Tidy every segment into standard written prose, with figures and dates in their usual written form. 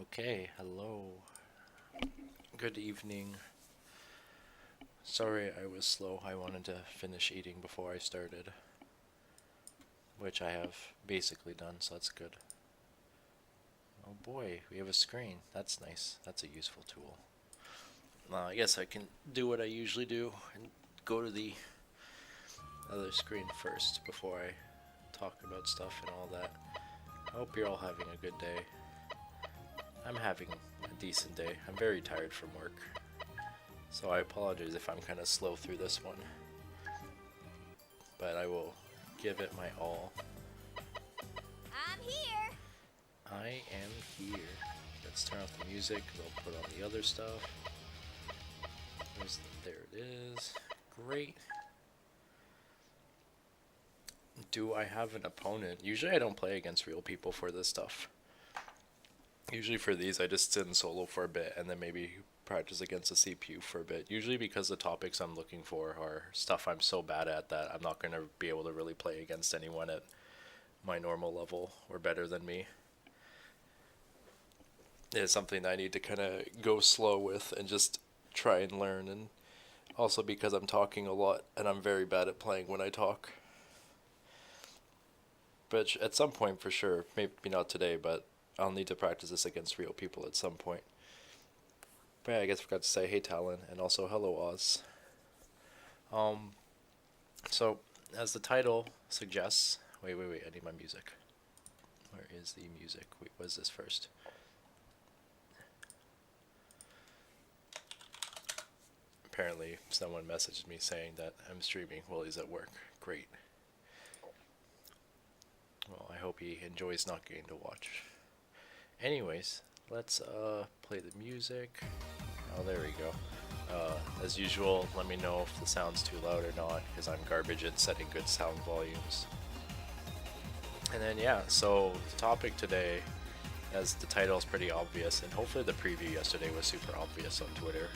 Okay, hello. Good evening. Sorry I was slow. I wanted to finish eating before I started, which I have basically done, so that's good. Oh boy, we have a screen. That's nice. That's a useful tool. I guess I can do what I usually do and go to the other screen first before I talk about stuff and all that. I hope you're all having a good day. I'm having a decent day. I'm very tired from work, so I apologize if I'm kind of slow through this one, but I will give it my all. I'm here. I am here. Let's turn off the music. We'll put on the other stuff. There it is. Great. Do I have an opponent? Usually I don't play against real people for this stuff. Usually for these I just sit in solo for a bit and then maybe practice against the CPU for a bit. Usually because the topics I'm looking for are stuff I'm so bad at that I'm not going to be able to really play against anyone at my normal level or better than me. It's something that I need to kind of go slow with and just try and learn, and also because I'm talking a lot and I'm very bad at playing when I talk. But at some point for sure, maybe not today, but I'll need to practice this against real people at some point. But yeah, I guess I forgot to say hey Talon, and also hello Oz. Um, so as the title suggests, wait, I need my music. Where is the music? Wait, what is this first? Apparently someone messaged me saying that I'm streaming while he's at work. Great. Well, I hope he enjoys not getting to watch. Anyways, let's play the music. Oh, there we go. As usual, let me know if the sound's too loud or not, because I'm garbage at setting good sound volumes. And then yeah, so the topic today, as the title is pretty obvious, and hopefully the preview yesterday was super obvious on Twitter.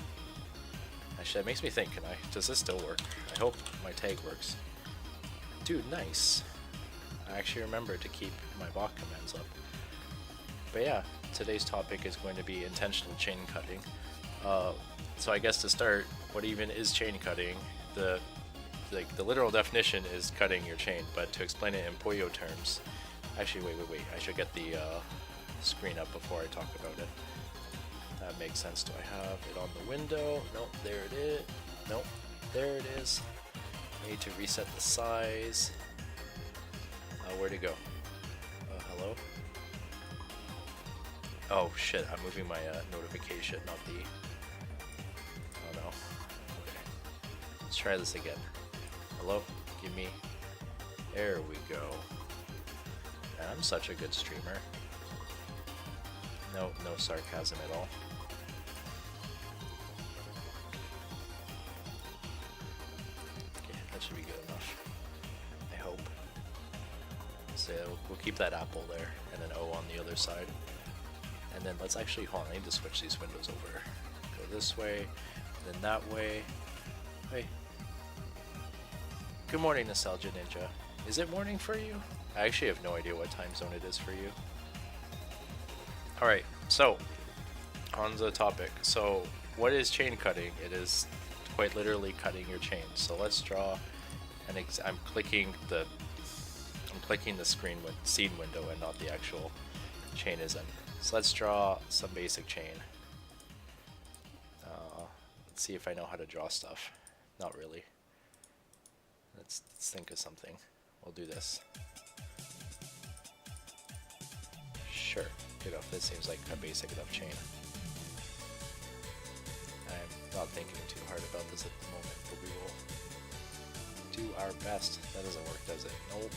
Actually, that makes me think, does this still work? I hope my tag works. Dude, nice. I actually remembered to keep my bot commands up. But yeah, today's topic is going to be intentional chain cutting. So I guess to start, what even is chain cutting? The literal definition is cutting your chain, but to explain it in Puyo terms, actually wait, I should get the screen up before I talk about it. That makes sense. Do I have it on the window? Nope, there it is. Nope, there it is. I need to reset the size. Where'd it go? Hello? Oh shit, I'm moving my notification, not the... Oh no. Okay. Let's try this again. Hello? Give me... There we go. Man, I'm such a good streamer. No sarcasm at all. Okay, that should be good enough. I hope. So we'll keep that apple there, and then O on the other side. And then let's actually, hold on, I need to switch these windows over. Go this way, then that way. Hey. Good morning, Nostalgia Ninja. Is it morning for you? I actually have no idea what time zone it is for you. Alright, so, on the topic. So, what is chain cutting? It is quite literally cutting your chain. So let's draw an I'm clicking the scene window and not the actual chain isn't. So let's draw some basic chain. Let's see if I know how to draw stuff. Not really. Let's think of something. We'll do this. Sure, good enough. This seems like a basic enough chain. I'm not thinking too hard about this at the moment, but we will do our best. That doesn't work, does it? Nope.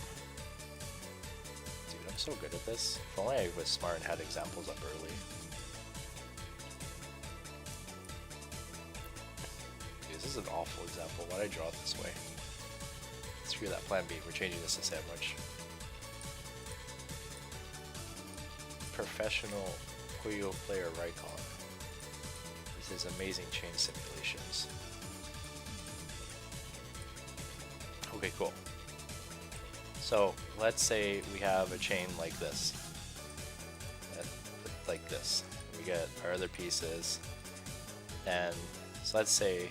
Dude, I'm so good at this. If only I was smart and had examples up early. Dude, this is an awful example. Why'd I draw it this way? Screw that, plan B. We're changing this to sandwich. Professional Puyo player Raikon with his amazing chain simulations. Okay, cool. So let's say we have a chain like this. like this. We get our other pieces, and so let's say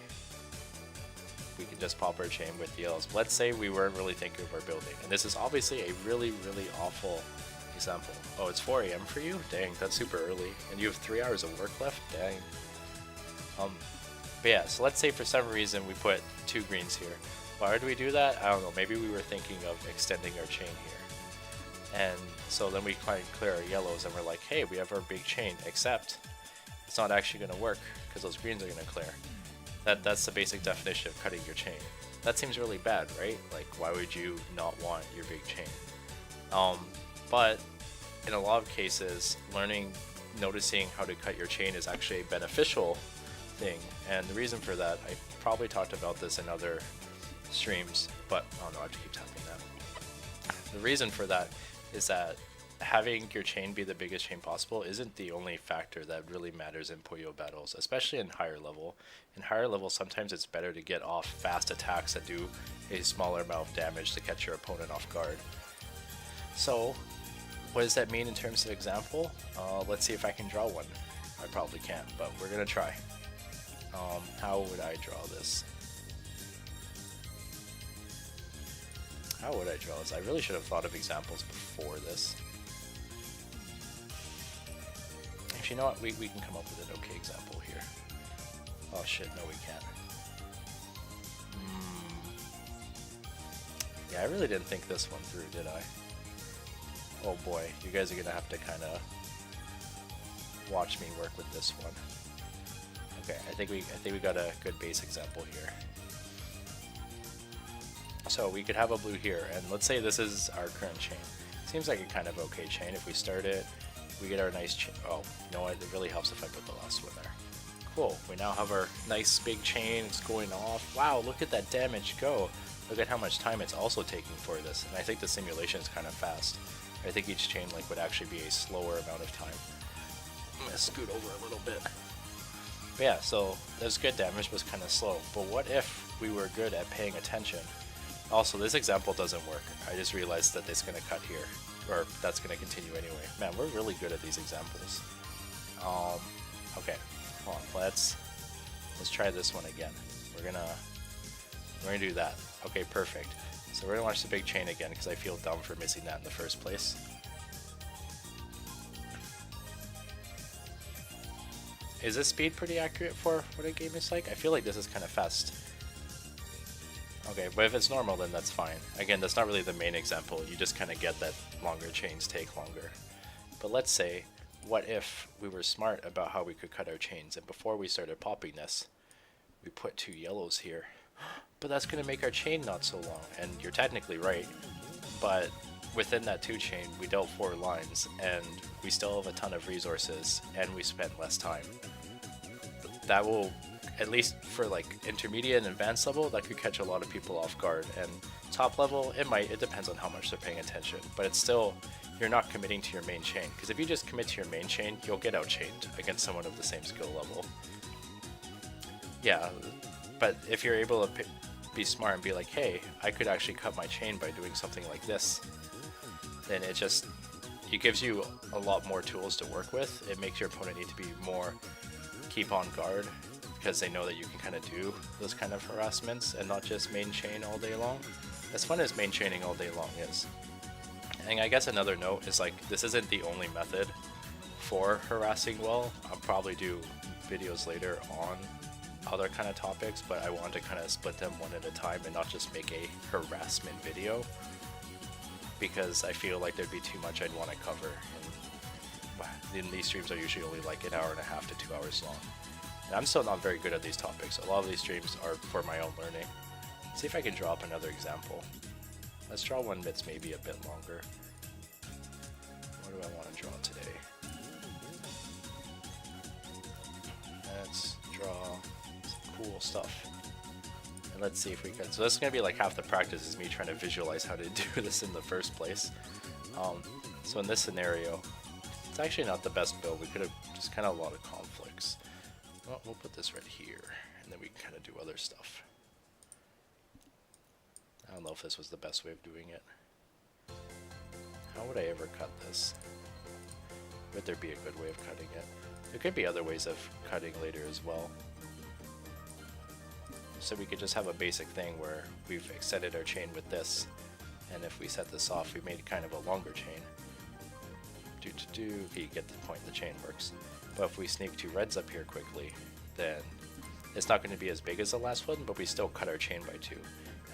we can just pop our chain with the yellows. Let's say we weren't really thinking of our building, and this is obviously a really, really awful example. Oh, it's 4 a.m. for you? Dang, that's super early. And you have 3 hours of work left? Dang. But yeah, so let's say for some reason we put 2 greens here. Why would we do that? I don't know. Maybe we were thinking of extending our chain here. And so then we clear our yellows and we're like, hey, we have our big chain, except it's not actually going to work because those greens are going to clear. That's the basic definition of cutting your chain. That seems really bad, right? Like, why would you not want your big chain? But in a lot of cases, noticing how to cut your chain is actually a beneficial thing. And the reason for that, I probably talked about this in other streams, but oh no, I have to keep tapping that. The reason for that is that having your chain be the biggest chain possible isn't the only factor that really matters in Puyo battles, especially in higher level. In higher level, sometimes it's better to get off fast attacks that do a smaller amount of damage to catch your opponent off guard. So, what does that mean in terms of example? Let's see if I can draw one. I probably can't, but we're gonna try. How would I draw this? How would I draw this? I really should have thought of examples before this. Actually, you know what? We can come up with an okay example here. Oh shit, no we can't. Yeah, I really didn't think this one through, did I? Oh boy, you guys are gonna have to kind of watch me work with this one. Okay, I think we got a good base example here. So we could have a blue here, and let's say this is our current chain. Seems like a kind of okay chain. If we start it, we get our nice chain. Oh, you know what? It really helps if I put the last one there. Cool. We now have our nice big chain. It's going off. Wow, look at that damage go. Look at how much time it's also taking for this. And I think the simulation is kind of fast. I think each chain link would actually be a slower amount of time. I'm gonna scoot over a little bit. But yeah, so that's good damage, but it's kind of slow. But what if we were good at paying attention? Also, this example doesn't work. I just realized that it's gonna cut here, or that's gonna continue anyway. Man, we're really good at these examples. Okay, hold on. Let's try this one again. We're gonna do that. Okay, perfect. So we're gonna watch the big chain again because I feel dumb for missing that in the first place. Is this speed pretty accurate for what a game is like? I feel like this is kind of fast. Okay, but if it's normal, then that's fine. Again, that's not really the main example. You just kind of get that longer chains take longer. But let's say, what if we were smart about how we could cut our chains, and before we started popping this, we put 2 yellows here. But that's going to make our chain not so long, and you're technically right. But within that 2 chain, we dealt 4 lines, and we still have a ton of resources, and we spent less time. That will, at least for like intermediate and advanced level, that could catch a lot of people off guard. And top level, it depends on how much they're paying attention. But it's still, you're not committing to your main chain. Because if you just commit to your main chain, you'll get out-chained against someone of the same skill level. Yeah, but if you're able to be smart and be like, hey, I could actually cut my chain by doing something like this, then it gives you a lot more tools to work with. It makes your opponent need to be more keep on guard, because they know that you can kind of do those kind of harassments and not just main chain all day long. As fun as main chaining all day long is. And I guess another note is, like, this isn't the only method for harassing well. I'll probably do videos later on other kind of topics, but I want to kind of split them one at a time and not just make a harassment video, because I feel like there'd be too much I'd want to cover. And these streams are usually only like 1.5 hours to 2 hours long. And I'm still not very good at these topics. A lot of these streams are for my own learning. Let's see if I can draw up another example. Let's draw one that's maybe a bit longer. What do I want to draw today? Let's draw some cool stuff. And let's see if we can. So this is going to be like half the practice is me trying to visualize how to do this in the first place. So in this scenario, it's actually not the best build. We could have just kind of a lot of conflicts. Well, we'll put this right here, and then we can kind of do other stuff. I don't know if this was the best way of doing it. How would I ever cut this? would there be a good way of cutting it? There could be other ways of cutting later as well. So we could just have a basic thing where we've extended our chain with this, and if we set this off, we made kind of a longer chain. You get the point, the chain works. But if we sneak 2 reds up here quickly, then it's not going to be as big as the last one, but we still cut our chain by 2.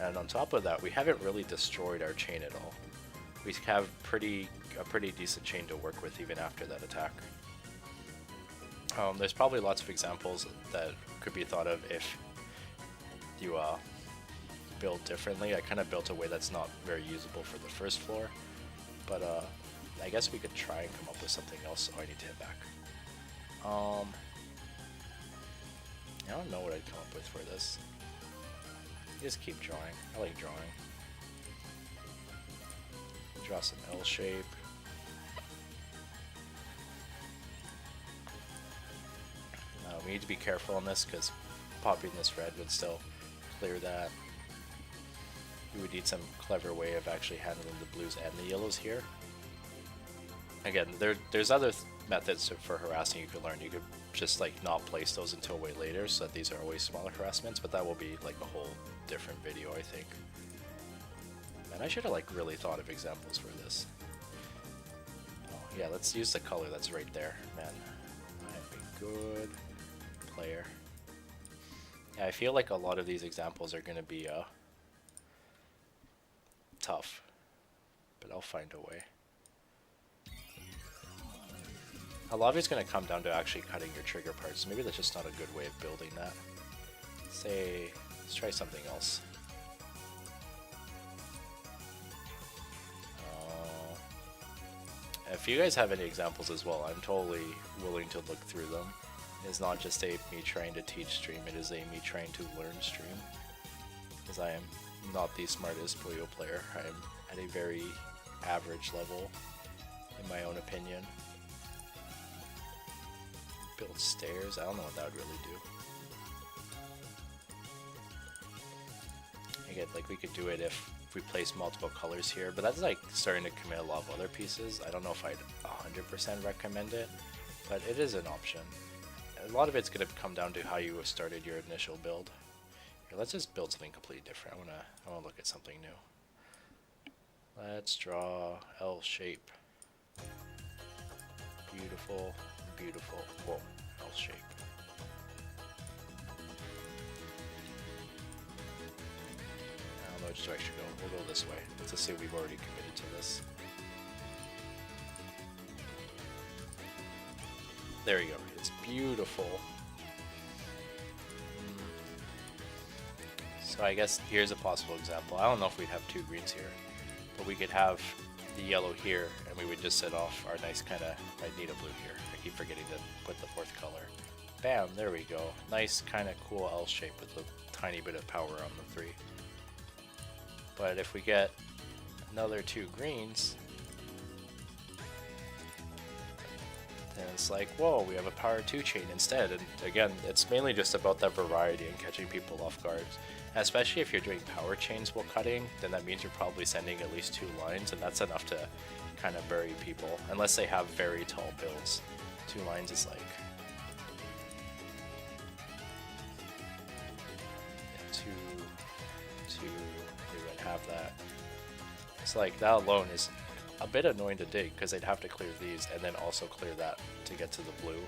And on top of that, we haven't really destroyed our chain at all. We have a pretty decent chain to work with even after that attack. There's probably lots of examples that could be thought of if you build differently. I kind of built a way that's not very usable for the first floor, but I guess we could try and come up with something else. Oh, I need to hit back. I don't know what I'd come up with for this. Just keep drawing. I like drawing. Draw some L shape. We need to be careful on this because popping this red would still clear that. We would need some clever way of actually handling the blues and the yellows here. Again, there's other methods for harassing you could learn. You could just like not place those until way later, so that these are always smaller harassments, but that will be like a whole different video, I think. Man, I should have like really thought of examples for this. Oh yeah, let's use the color that's right there. Man, I'm a good player. Yeah, I feel like a lot of these examples are going to be tough, but I'll find a way. A lot of it's going to come down to actually cutting your trigger parts. Maybe that's just not a good way of building that. Let's try something else. If you guys have any examples as well, I'm totally willing to look through them. It's not just a me trying to teach stream, it is a me trying to learn stream. Because I am not the smartest Puyo player. I am at a very average level, in my own opinion. Build stairs, I don't know what that would really do. Again, like we could do it if we place multiple colors here, but that's like starting to commit a lot of other pieces. I don't know if I'd 100% recommend it, but it is an option. A lot of it's going to come down to how you started your initial build. Here, let's just build something completely different. I wanna look at something new. Let's draw L shape. Beautiful, beautiful. Whoa, L shape. I don't know which direction to go. We'll go this way. Let's just say we've already committed to this. There you go. It's beautiful. So I guess here's a possible example. I don't know if we'd have 2 greens here, but we could have the yellow here, and we would just set off our nice kind of, I need a blue here. I keep forgetting to put the 4th color. Bam, there we go. Nice kind of cool L shape with a tiny bit of power on the 3. But if we get another 2 greens, then it's like, whoa, we have a power 2 chain instead. And again, it's mainly just about that variety and catching people off guard. Especially if you're doing power chains while cutting, then that means you're probably sending at least 2 lines, and that's enough to kind of bury people, unless they have very tall builds. 2 lines is like... yeah, 2, we would have that. It's like, that alone is a bit annoying to dig, because they'd have to clear these, and then also clear that to get to the blue.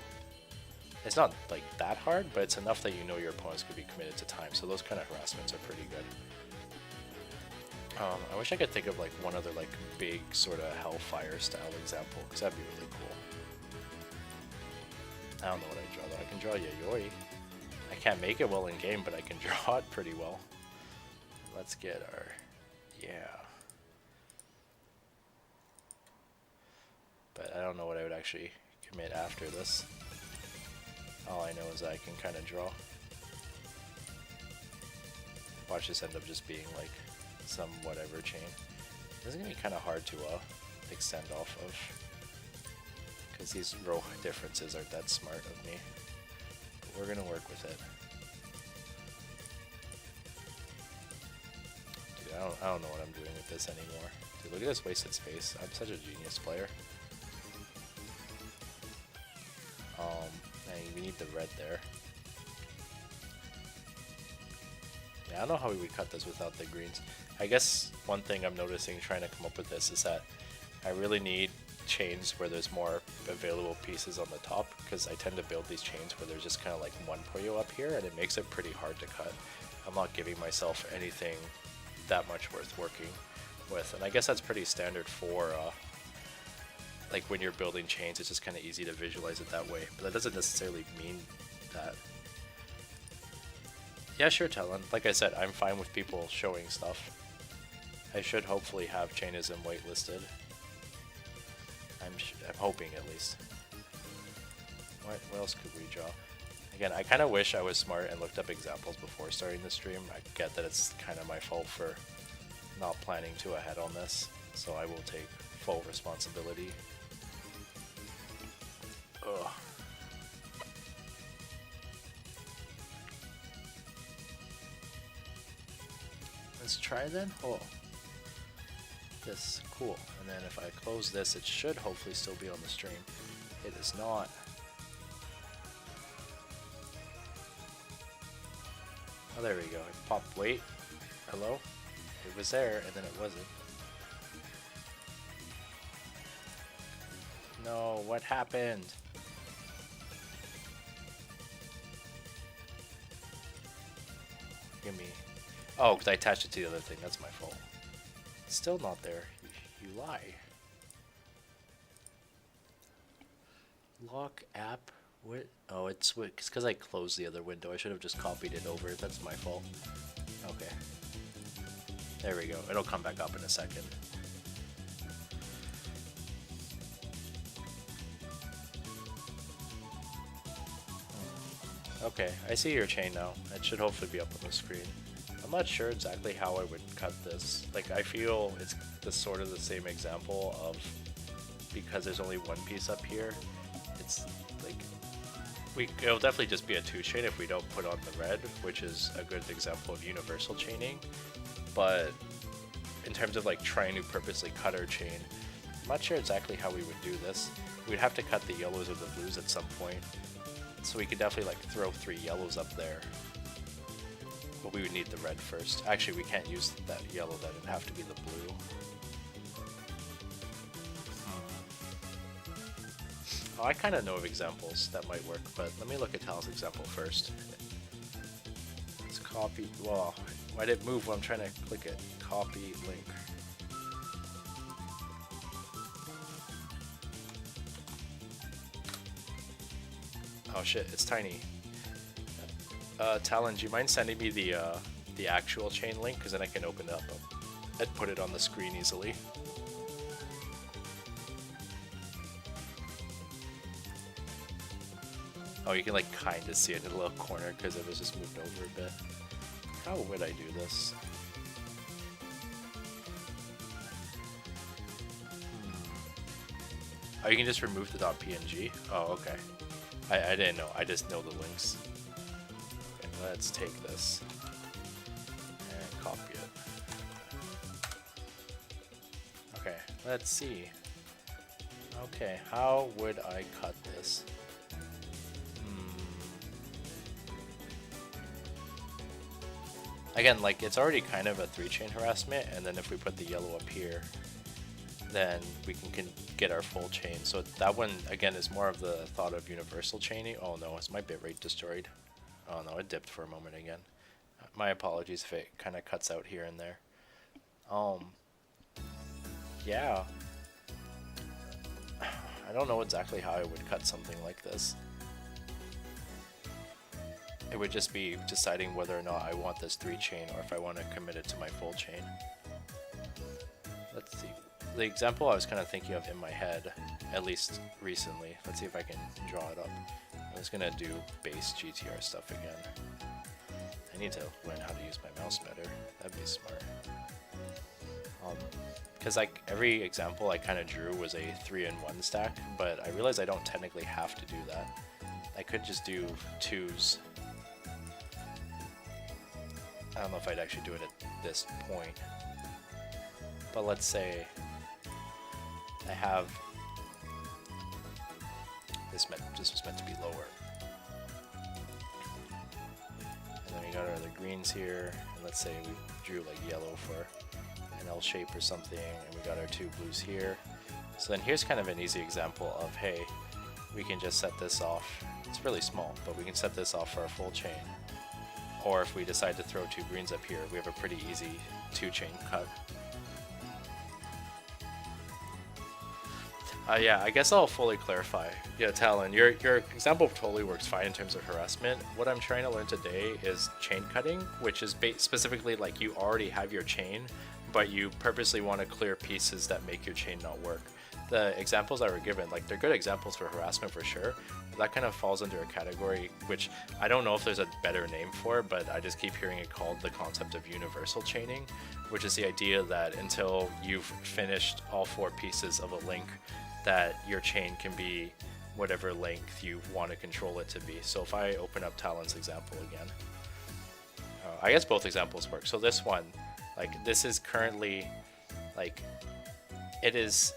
It's not like that hard, but it's enough that you know your opponents could be committed to time, so those kind of harassments are pretty good. I wish I could think of like one other like big sort of Hellfire style example, because that'd be really cool. I don't know what I draw though. I can draw Yayoi. I can't make it well in game, but I can draw it pretty well. Let's get our... yeah. But I don't know what I would actually commit after this. All I know is I can kind of draw. Watch this end up just being like some whatever chain. This is going to be kind of hard to extend off of, because these row differences aren't that smart of me. But we're going to work with it. Dude, I don't know what I'm doing with this anymore. Dude, look at this wasted space. I'm such a genius player. And we need the red there. Yeah, I don't know how we would cut this without the greens. I guess one thing I'm noticing trying to come up with this is that I really need chains where there's more available pieces on the top, because I tend to build these chains where there's just kind of like one Puyo up here, and it makes it pretty hard to cut. I'm not giving myself anything that much worth working with, and I guess that's pretty standard for like when you're building chains. It's just kind of easy to visualize it that way, but that doesn't necessarily mean that. Yeah, sure, Talon. Like I said, I'm fine with people showing stuff. I should hopefully have Chainism whitelisted. I'm hoping, at least. What else could we draw? Again, I kind of wish I was smart and looked up examples before starting the stream. I get that it's kind of my fault for not planning too ahead on this, so I will take full responsibility. Ugh. Let's try then. Oh. This, cool. And then if I close this, it should hopefully still be on the stream. It is not. Oh, there we go. It popped. Wait. Hello? It was there, and then it wasn't. No, what happened? Give me. Oh, because I attached it to the other thing. That's my fault. It's still not there. You lie. Lock app. What? Oh, it's because I closed the other window. I should have just copied it over. That's my fault. Okay. There we go. It'll come back up in a second. Okay, I see your chain now. It should hopefully be up on the screen. I'm not sure exactly how I would cut this. Like, I feel it's sort of the same example of, because there's only one piece up here, it's like, it'll definitely just be a 2-chain if we don't put on the red, which is a good example of universal chaining. But in terms of like trying to purposely cut our chain, I'm not sure exactly how we would do this. We'd have to cut the yellows or the blues at some point. So we could definitely like throw 3 yellows up there. But we would need the red first. Actually, we can't use that yellow, that would have to be the blue. Oh, I kind of know of examples that might work, but let me look at Tal's example first. Let's copy. Well, why did it move when I'm trying to click it? Copy link. Oh shit, it's tiny. Talon, do you mind sending me the actual chain link? Because then I can open it up and put it on the screen easily. Oh, you can like kind of see it in a little corner because it was just moved over a bit. How would I do this? Oh, you can just remove the .png? Oh, okay. I didn't know. I just know the links. Okay, let's take this and copy it. Okay, let's see. Okay, how would I cut this? Again, like, it's already kind of a 3-chain harassment, and then if we put the yellow up here, then we can get our full chain. So that one, again, is more of the thought of universal chaining. Oh no, is my bitrate destroyed? Oh no, it dipped for a moment again. My apologies if it kind of cuts out here and there. Yeah. I don't know exactly how I would cut something like this. It would just be deciding whether or not I want this 3-chain or if I want to commit it to my full chain. Let's see. The example I was kind of thinking of in my head, at least recently, let's see if I can draw it up. I'm just going to do base GTR stuff again. I need to learn how to use my mouse better. That'd be smart. Because like every example I kind of drew was a 3-in-1 stack, but I realized I don't technically have to do that. I could just do 2s. I don't know if I'd actually do it at this point, but let's say I have this was meant to be lower. we got our other greens here, and let's say we drew like yellow for an L shape or something, and we got our 2 blues here. So then here's kind of an easy example of, hey, we can just set this off. It's really small, but we can set this off for a full chain. Or if we decide to throw 2 greens up here, we have a pretty easy 2-chain cut. Yeah, I guess I'll fully clarify. Yeah, Talon, your example totally works fine in terms of harassment. What I'm trying to learn today is chain cutting, which is specifically like you already have your chain, but you purposely want to clear pieces that make your chain not work. The examples I were given, like, they're good examples for harassment for sure. That kind of falls under a category which I don't know if there's a better name for, but I just keep hearing it called the concept of universal chaining, which is the idea that until you've finished all 4 pieces of a link, that your chain can be whatever length you want to control it to be. So if I open up Talon's example again, I guess both examples work. So this one, like, this is currently, like, it is,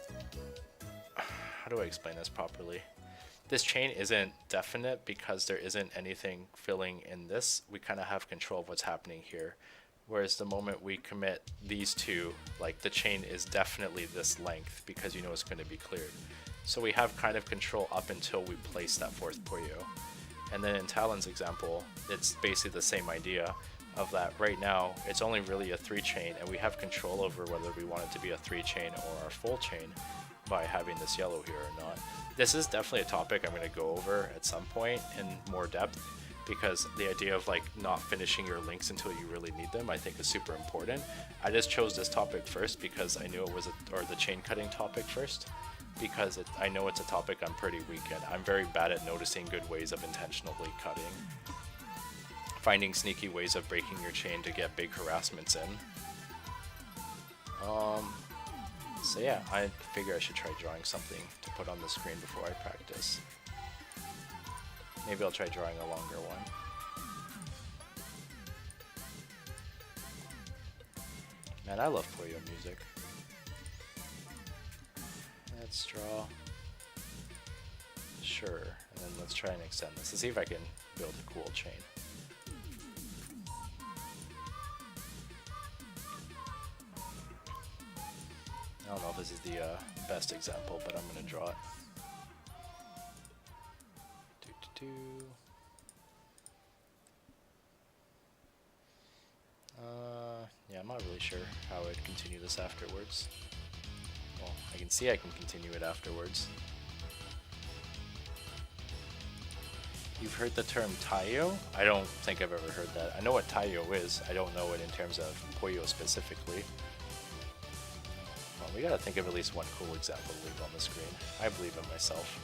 how do I explain this properly? This chain isn't definite because there isn't anything filling in this. We kind of have control of what's happening here. Whereas the moment we commit these 2, like, the chain is definitely this length because you know it's going to be cleared. So we have kind of control up until we place that 4th Puyo. And then in Talon's example, it's basically the same idea of that right now it's only really a 3-chain, and we have control over whether we want it to be a 3-chain or a full chain by having this yellow here or not. This is definitely a topic I'm going to go over at some point in more depth, because the idea of, like, not finishing your links until you really need them, I think, is super important. I just chose this topic first because I knew it was or the chain cutting topic first, because I know it's a topic I'm pretty weak at. I'm very bad at noticing good ways of intentionally cutting, finding sneaky ways of breaking your chain to get big harassments in. So yeah, I figure I should try drawing something to put on the screen before I practice. Maybe I'll try drawing a longer one. Man, I love Puyo music. Let's draw. Sure, and then let's try and extend this to see if I can build a cool chain. I don't know if this is the best example, but I'm going to draw it. Yeah, I'm not really sure how I'd continue this afterwards. Well, I can see I can continue it afterwards. You've heard the term Taiyo? I don't think I've ever heard that. I know what Taiyo is. I don't know it in terms of Puyo specifically. Well, we gotta think of at least one cool example to leave on the screen. I believe in myself.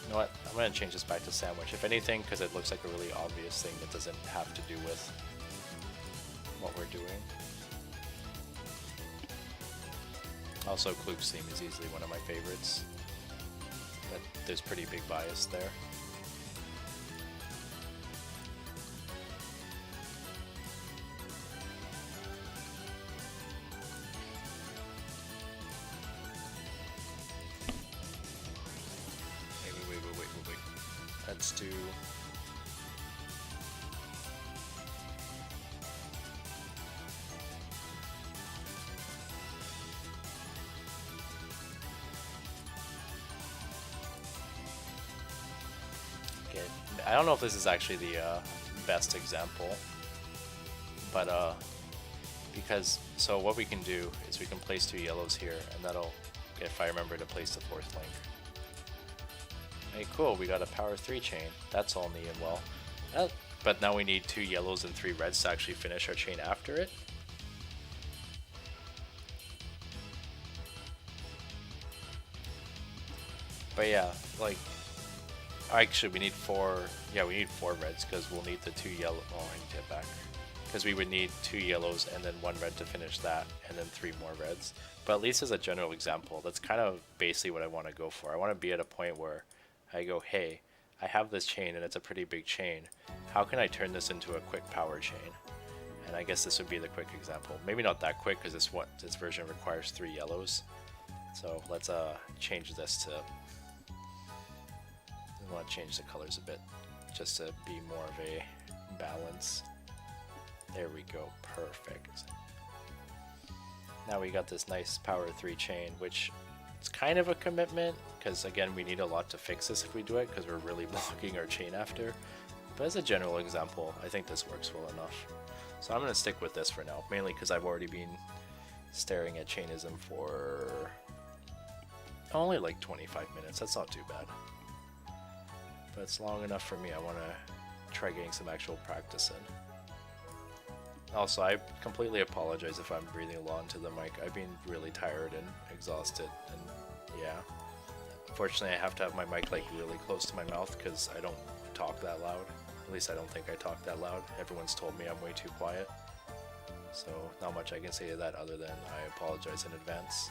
You know what? I'm gonna change this back to sandwich. If anything, because it looks like a really obvious thing that doesn't have to do with what we're doing. Also, Klug's theme is easily one of my favorites. But there's pretty big bias there. Wait. Let's do... Okay, I don't know if this is actually the best example, but because, so what we can do is we can place 2 yellows here, and that'll, if I remember to place the 4th link. Hey, cool, we got a power 3 chain. That's all neat and well. But now we need 2 yellows and 3 reds to actually finish our chain after it. But yeah, like, actually we need 4, yeah, we need 4 reds because we'll need the 2 yellow, oh, I need to get back. Because we would need 2 yellows and then 1 red to finish that, and then 3 more reds. But at least as a general example, that's kind of basically what I want to go for. I want to be at a point where I go, hey, I have this chain and it's a pretty big chain. How can I turn this into a quick power chain? And I guess this would be the quick example. Maybe not that quick because this version requires 3 yellows. So let's change this to... I want to change the colors a bit. just to be more of a balance. There we go, perfect. Now we got this nice power 3 chain, which it's kind of a commitment, because again we need a lot to fix this if we do it, because we're really blocking our chain after. But as a general example, I think this works well enough. So I'm going to stick with this for now, mainly because I've already been staring at chainism for only like 25 minutes. That's not too bad. But it's long enough for me. I want to try getting some actual practice in. Also, I completely apologize if I'm breathing a lot into the mic. I've been really tired and exhausted, and yeah. Unfortunately, I have to have my mic like really close to my mouth because I don't talk that loud. At least I don't think I talk that loud. Everyone's told me I'm way too quiet. So not much I can say to that other than I apologize in advance.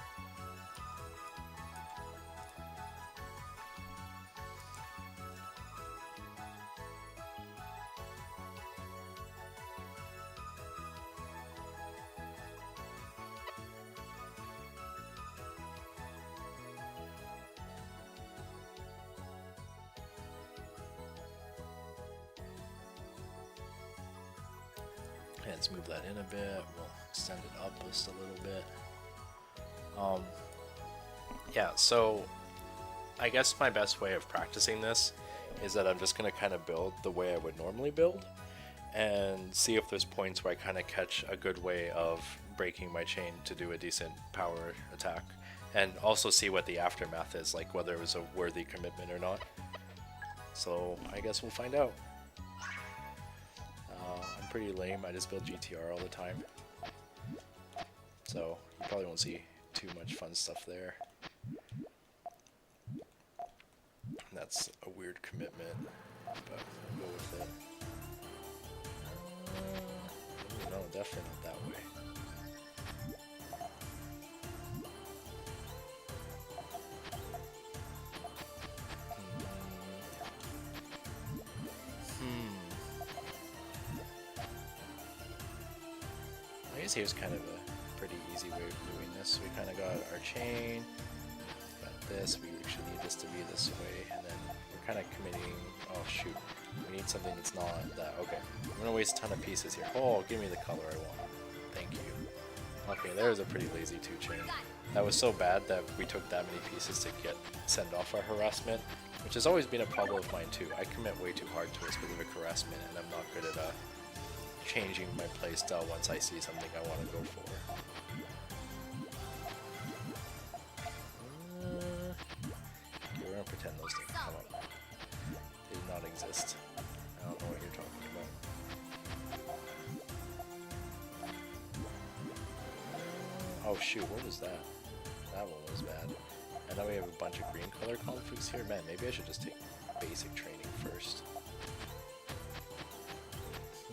Let's move that in a bit. We'll extend it up just a little bit. Yeah, so I guess my best way of practicing this is that I'm just going to kind of build the way I would normally build and see if there's points where I kind of catch a good way of breaking my chain to do a decent power attack, and also see what the aftermath is, like whether it was a worthy commitment or not. So I guess we'll find out. I'm pretty lame, I just build GTR all the time, so you probably won't see too much fun stuff there. That's a weird commitment, but we'll go with it. No, definitely not that way. I guess here's kind of a pretty easy way of doing this. We kind of got our chain, got this, we actually need this to be this way, and then we're kind of committing, oh shoot, we need something that's not that. Okay, I'm gonna waste a ton of pieces here. Oh, give me the color I want. Thank you. Okay, there's a pretty lazy 2-chain. That was so bad that we took that many pieces to send off our harassment, which has always been a problem of mine too. I commit way too hard to a specific harassment, and I'm not good at changing my playstyle once I see something I want to go for. Okay, we're gonna pretend those didn't come up. They do not exist. I don't know what you're talking about. Oh shoot, what was that? That one was bad. And now we have a bunch of green color conflicts here. Man, maybe I should just take basic training first.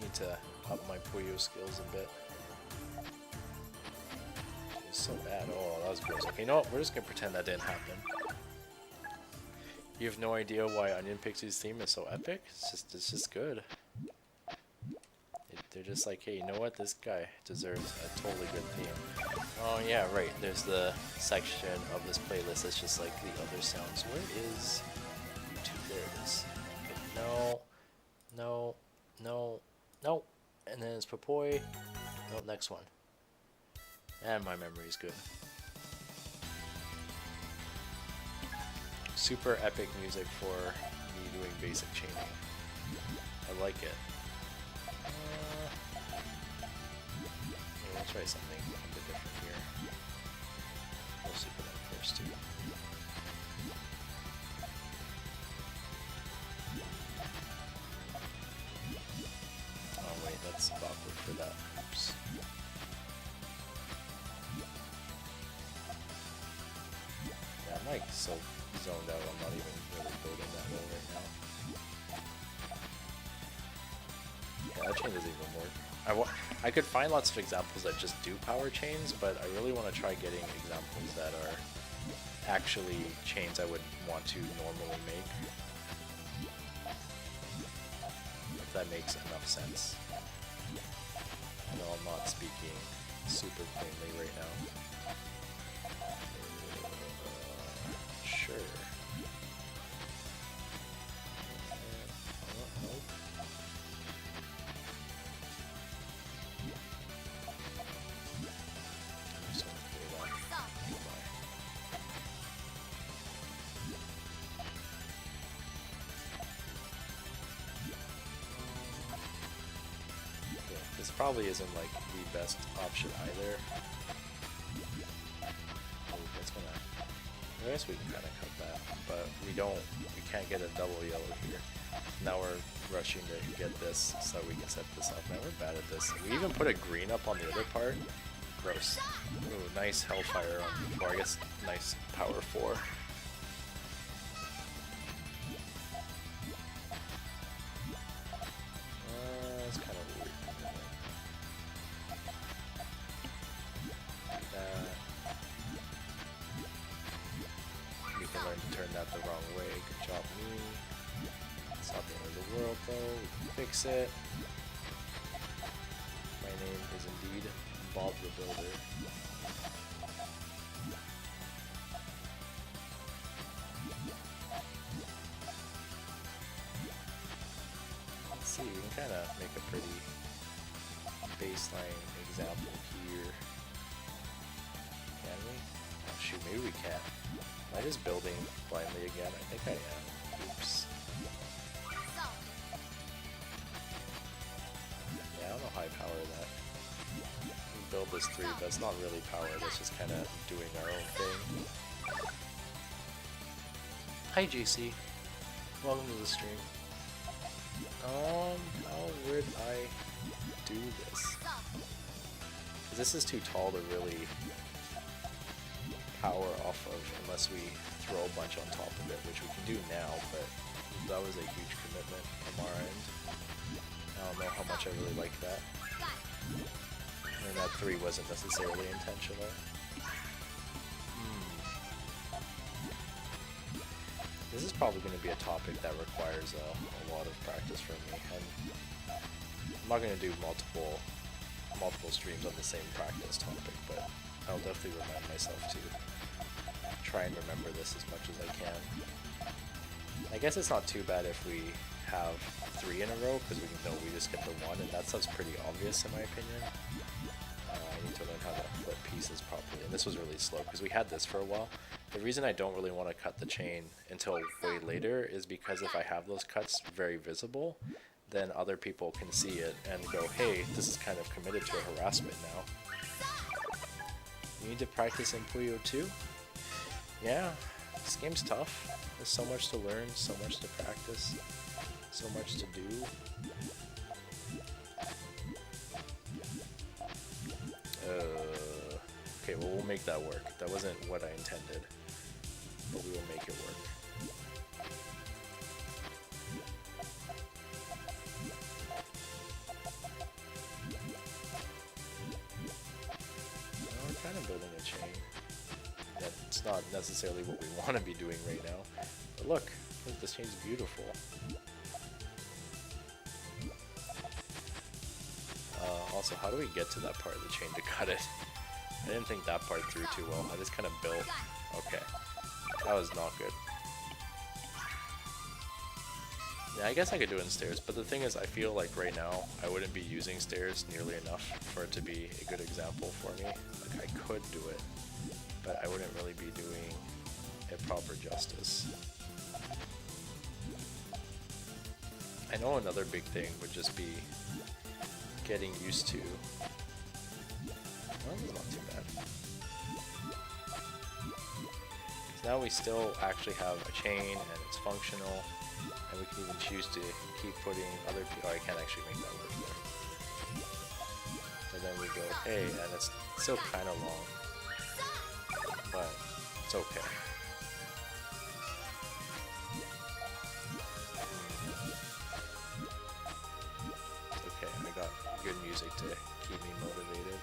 Need to up my Puyo skills a bit. It's so bad. Oh, that was gross. Okay, you know what? We're just gonna pretend that didn't happen. You have no idea why Onion Pixie's theme is so epic? It's just good. They're just like, hey, you know what? This guy deserves a totally good theme. Oh yeah, right. There's the section of this playlist that's just like the other sounds. Where is YouTube? There it is. Okay, no, no, no, no. And then it's Papoy. No, next one. And my memory's good. Super epic music for me doing basic chaining. I like it. We'll try something a bit different here. We'll super that first too. Oh wait, that's awkward for that. Oops. Yeah, I'm like so zoned out, I'm not even really building that well right now. Yeah, that chain doesn't even work. I could find lots of examples that just do power chains, but I really want to try getting examples that are actually chains I would want to normally make. If that makes enough sense. I know I'm not speaking super plainly right now. Sure. probably isn't like the best option either. Oh, that's gonna. I guess we can kind of cut that, but we can't get a double yellow here. Now we're rushing to get this so we can set this up. Man, we're bad at this. We even put a green up on the other part. Gross. Ooh, nice Hellfire on, or I guess nice Power 4. That's kind of weird. You can learn to turn that the wrong way. Good job, me. It's not the end of the world, though. We can fix it. My name is indeed Bob the Builder. Let's see, we can kind of make a pretty baseline example here. Can we? Oh shoot, maybe we can't. Am I just building blindly again? I think I am. Oops. Yeah, I don't know how I power that. We build this 3, but it's not really powered, it's just kind of doing our own thing. Hi JC, welcome to the stream. How would I do this? 'Cause this is too tall to really power off of unless we throw a bunch on top of it, which we can do now, but that was a huge commitment from our end. I don't know how much I really like that. And that 3 wasn't necessarily intentional. This is probably going to be a topic that requires a lot of practice from me, and I'm not going to do multiple streams on the same practice topic, but I'll definitely remind myself to try and remember this as much as I can. I guess it's not too bad if we have 3 in a row, because we know we just get the 1, and that stuff's pretty obvious in my opinion. I need to learn how to flip pieces properly, and this was really slow because we had this for a while. The reason I don't really want to cut the chain until way later is because if I have those cuts very visible, then other people can see it and go, hey, this is kind of committed to a harassment now. You need to practice in Puyo too? Yeah, this game's tough. There's so much to learn, so much to practice, so much to do. Okay, well, we'll make that work. That wasn't what I intended, but we will make it work. We're kind of building a chain. That's not necessarily what we want to be doing right now. But look, this chain's beautiful. Also, how do we get to that part of the chain to cut it? I didn't think that part through too well. I just kind of built. Okay. That was not good. Yeah, I guess I could do it in stairs, but the thing is, I feel like right now, I wouldn't be using stairs nearly enough for it to be a good example for me. Like, I could do it, but I wouldn't really be doing it proper justice. I know another big thing would just be getting used to. Well, that's not too bad. Because now we still actually have a chain and it's functional, and we can even choose to keep putting other people. Oh, I can't actually make that work there. And then we go, hey, and it's still kind of long, but it's okay. Okay, I got good music to keep me motivated.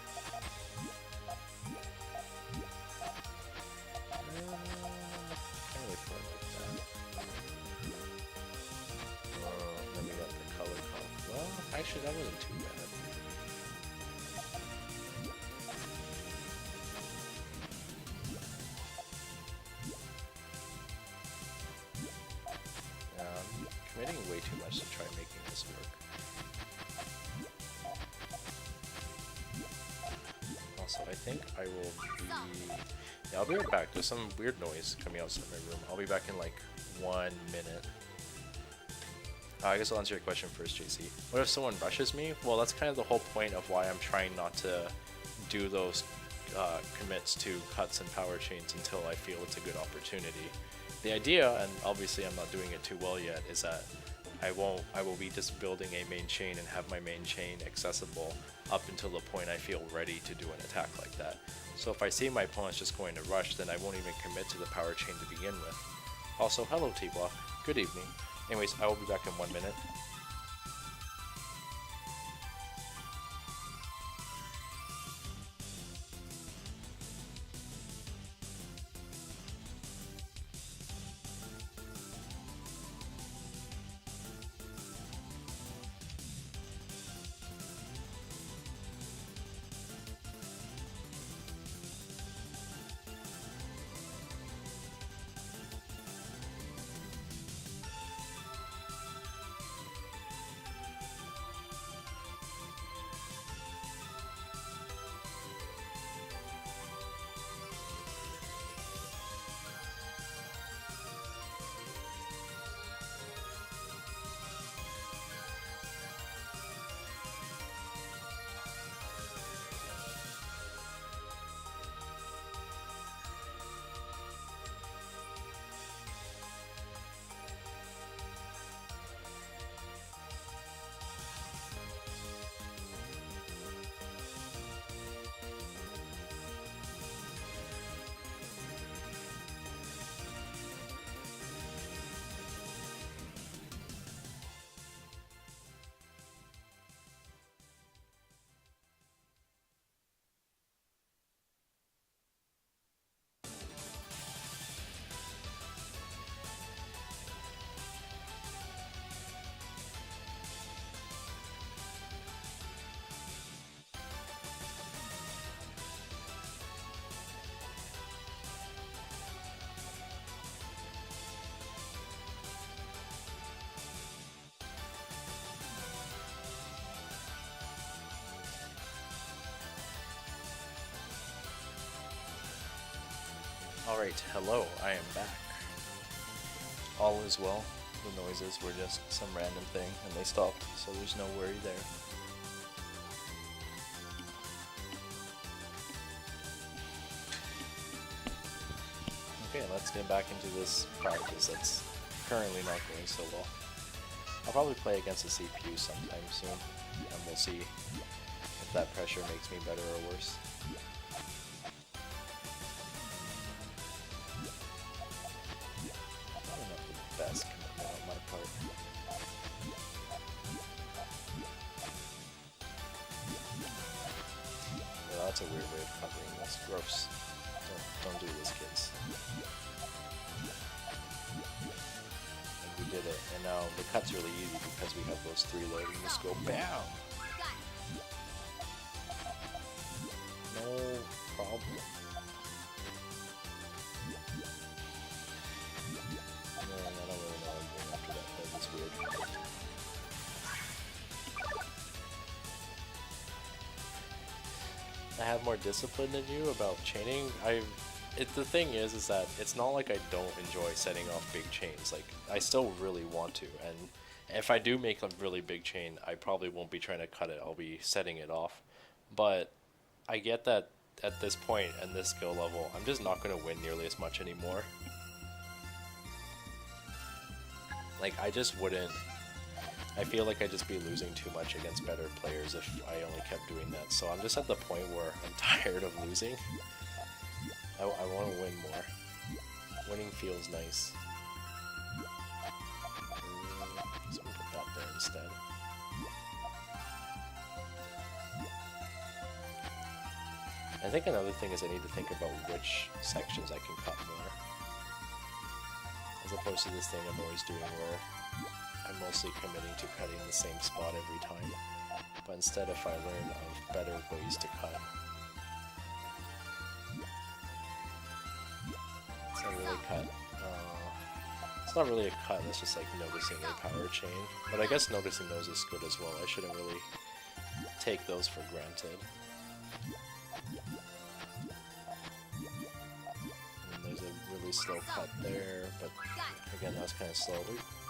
Can't really put it like that. Then we got the color comp. Well, actually, that wasn't too bad. Committing way too much to try making this work. Also, I think I will be... Yeah, I'll be right back. There's some weird noise coming outside my room. I'll be back in like 1 minute. I guess I'll answer your question first, JC. What if someone rushes me? Well, that's kind of the whole point of why I'm trying not to do those commits to cuts and power chains until I feel it's a good opportunity. The idea, and obviously I'm not doing it too well yet, is that I will be just building a main chain and have my main chain accessible up until the point I feel ready to do an attack like that. So if I see my opponent's just going to rush, then I won't even commit to the power chain to begin with. Also, hello T-Block, good evening. Anyways, I will be back in 1 minute. Alright, hello, I am back. All is well. The noises were just some random thing and they stopped, so there's no worry there. Okay, let's get back into this practice that's currently not going so well. I'll probably play against the CPU sometime soon, and we'll see if that pressure makes me better or worse. Best commitment on my part. Yeah, that's a weird way of covering this. Gross. Don't do this, kids. And we did it. And now the cut's really easy because we have those three loading. Just go BAM! No problem. I have more discipline than you about chaining. The thing is that it's not like I don't enjoy setting off big chains. Like, I still really want to, and if I do make a really big chain, I probably won't be trying to cut it. I'll be setting it off. But I get that at this point and this skill level, I'm just not going to win nearly as much anymore. Like, I just wouldn't. I feel like I'd just be losing too much against better players if I only kept doing that. So I'm just at the point where I'm tired of losing. I want to win more. Winning feels nice. So we'll put that there instead. I think another thing is I need to think about which sections I can cut more. As opposed to this thing I'm always doing where I'm mostly committing to cutting the same spot every time. But instead, if I learn of better ways to cut, it's not really cut. It's not really a cut, it's just like noticing a power chain. But I guess noticing those is good as well. I shouldn't really take those for granted. And there's a really slow cut there, but again, that was kind of slow.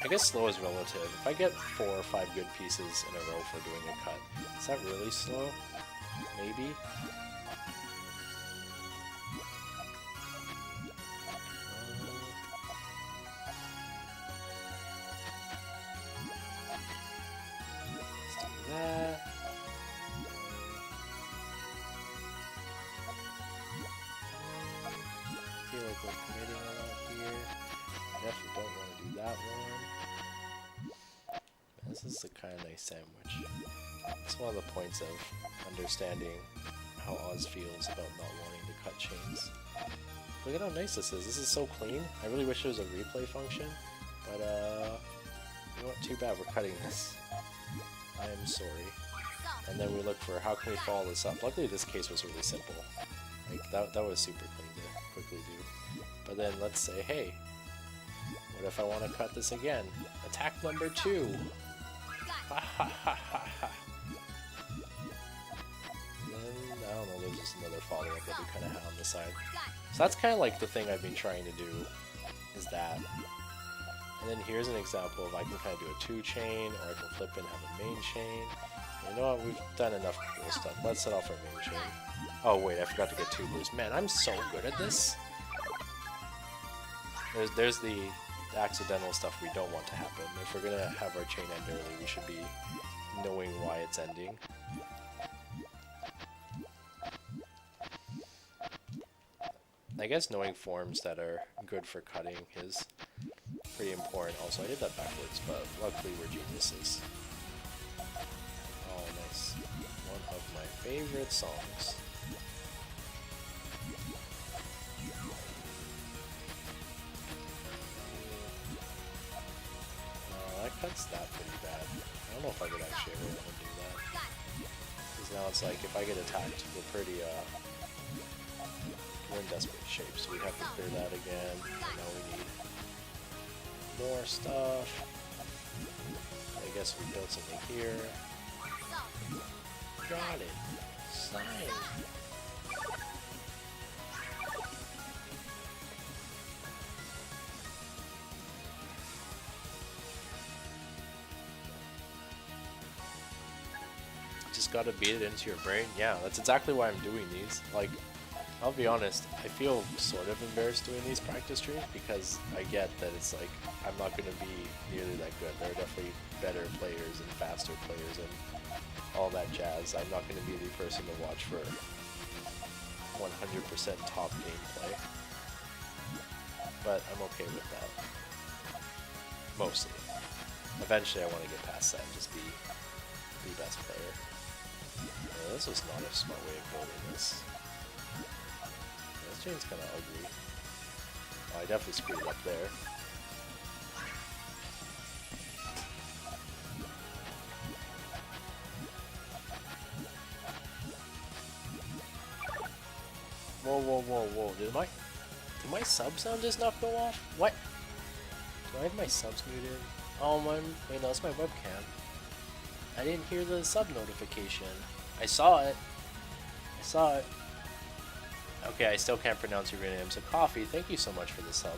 I guess slow is relative. If I get 4 or 5 good pieces in a row for doing a cut, is that really slow? Maybe? Let's do that. I feel like we're committing a lot here. Definitely don't want to do that one. This is a kind of nice sandwich. It's one of the points of understanding how Oz feels about not wanting to cut chains. Look at how nice this is. This is so clean. I really wish there was a replay function, but you know what? Too bad we're cutting this. I am sorry. And then we look for how can we follow this up. Luckily this case was really simple. Like that was super clean to quickly do. But then let's say, hey, what if I want to cut this again? Attack number 2. Ha ha ha ha ha. Then, I don't know, there's just another follow-up that we kind of have on the side. So that's kind of like the thing I've been trying to do, is that. And then here's an example of I can kind of do a 2 chain, or I can flip and have a main chain. And you know what, we've done enough cool stuff. Let's set off our main chain. Oh wait, I forgot to get 2 blues. Man, I'm so good at this. There's the accidental stuff we don't want to happen. If we're gonna have our chain end early, we should be knowing why it's ending. I guess knowing forms that are good for cutting is pretty important. Also, I did that backwards, but luckily we're geniuses. Oh, nice. One of my favorite songs. That cuts that pretty bad. I don't know if I could actually ever want to do that. Because now it's like, if I get attacked, we're pretty, we're in desperate shape, so we have to clear that again. And now we need more stuff. I guess we built something here. Got it. Sign. Just gotta beat it into your brain. Yeah, that's exactly why I'm doing these. Like, I'll be honest, I feel sort of embarrassed doing these practice streams because I get that it's like, I'm not going to be nearly that good. There are definitely better players and faster players and all that jazz. I'm not going to be the person to watch for 100% top gameplay. But I'm okay with that. Mostly. Eventually I want to get past that and just be the best player. Yeah, this was not a smart way of building this. This chain's kind of ugly. Oh, I definitely screwed it up there. Whoa, whoa, whoa, whoa. Did my sub sound just not go off? What? Do I have my subs muted? Oh, wait, no, that's my webcam. I didn't hear the sub notification. I saw it. I saw it. Okay, I still can't pronounce your name. So, Coffee, thank you so much for the sub.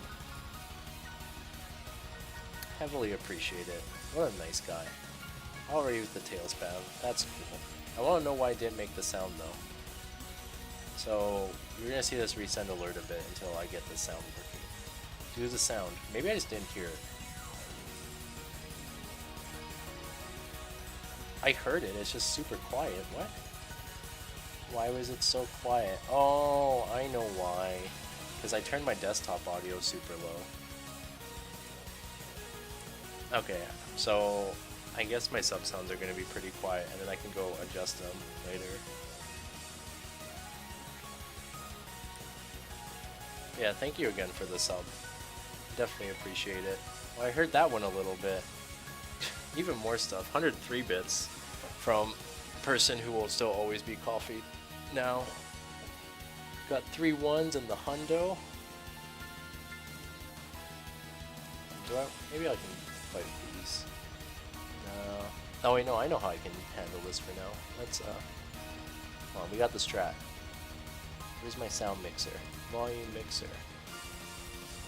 Heavily appreciate it. What a nice guy. Already with the tail spam. That's cool. I want to know why I didn't make the sound, though. So, you're going to see this resend alert a bit until I get the sound working. Do the sound. Maybe I just didn't hear it. I heard it, it's just super quiet. What? Why was it so quiet? Oh, I know why. Because I turned my desktop audio super low. Okay, so I guess my sub sounds are going to be pretty quiet, and then I can go adjust them later. Yeah, thank you again for the sub. Definitely appreciate it. Well, I heard that one a little bit. Even more stuff. 103 bits from a person who will still always be Coffee now. Got 3 ones in the hundo. Maybe I can fight these. No. Oh wait, no, I know how I can handle this for now. Let's come on, we got the strat. Where's my sound mixer? Volume mixer.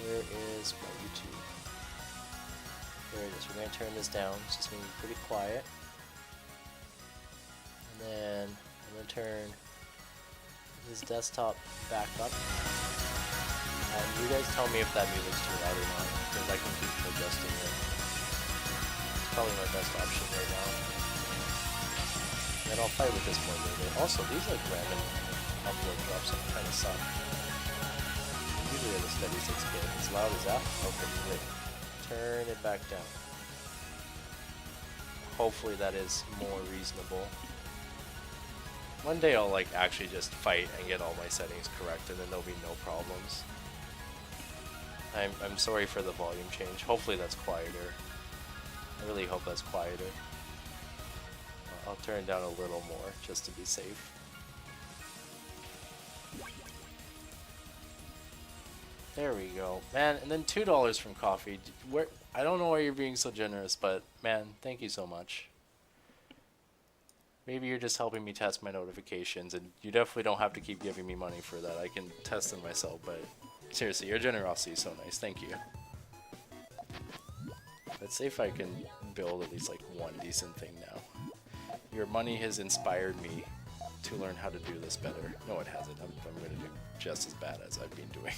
Where is my YouTube? There it is. We're going to turn this down. It's just going to be pretty quiet. And then I'm going to turn this desktop back up. And you guys tell me if that music's too loud or not, because I can keep adjusting it. It's probably my best option right now. And I'll fight with this more later. Also, these like random upload drops kind of suck. Usually at a steady 6K. As loud as that? Okay, great. Turn it back down. Hopefully that is more reasonable. One day I'll like actually just fight and get all my settings correct, and then there'll be no problems. I'm sorry for the volume change. Hopefully that's quieter. I really hope that's quieter. I'll turn it down a little more just to be safe. There we go, man. And then $2 from coffee. Where I don't know why you're being so generous, but man, thank you so much. Maybe you're just helping me test my notifications, and you definitely don't have to keep giving me money for that. I can test them myself, but seriously, your generosity is so nice. Thank you. Let's see if I can build at least like one decent thing now. Your money has inspired me to learn how to do this better. No, it hasn't. I'm going to do just as bad as I've been doing.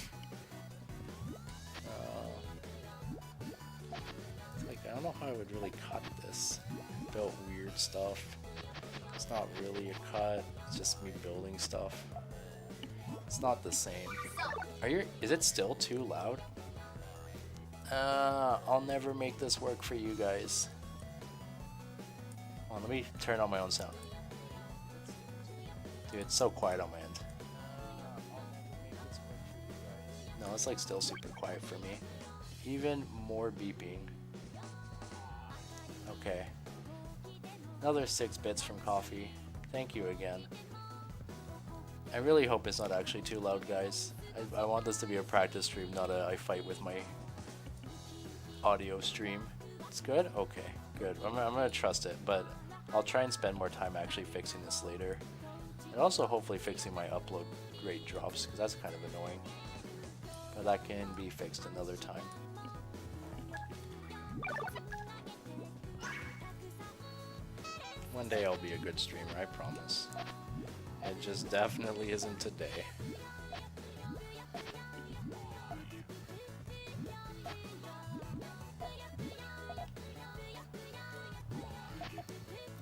Like, I don't know how I would really cut this. Built weird stuff. It's not really a cut. It's just me building stuff. It's not the same. Is it still too loud? I'll never make this work for you guys. Hold on, let me turn on my own sound. Dude, it's so quiet on my end. No, it's like still super quiet for me. Even more beeping. Okay. Another 6 bits from coffee. Thank you again. I really hope it's not actually too loud, guys. I want this to be a practice stream, not a I fight with my audio stream. It's good? Okay, good. I'm gonna trust it, but I'll try and spend more time actually fixing this later. And also hopefully fixing my upload rate drops, because that's kind of annoying. But that can be fixed another time. One day I'll be a good streamer, I promise. It just definitely isn't today.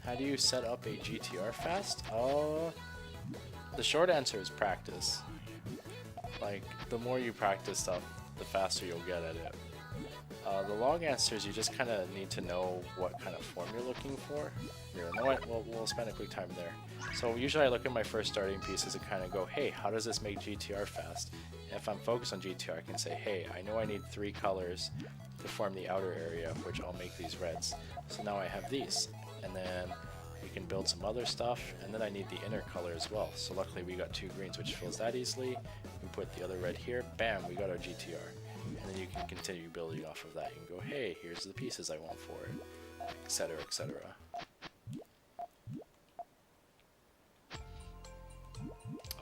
How do you set up a GTR fast? The short answer is practice. Like, the more you practice stuff, the faster you'll get at it. The long answer is you just kind of need to know what kind of form you're looking for. Here, you know what? We'll spend a quick time there. So usually I look at my first starting pieces and kind of go, hey, how does this make GTR fast? And if I'm focused on GTR, I can say, hey, I know I need 3 colors to form the outer area, which I'll make these reds. So now I have these. And then we can build some other stuff, and then I need the inner color as well. So luckily we got 2 greens, which fills that easily. We put the other red here, bam, we got our GTR. And then you can continue building off of that. You can go, hey, here's the pieces I want for it, etc., etc.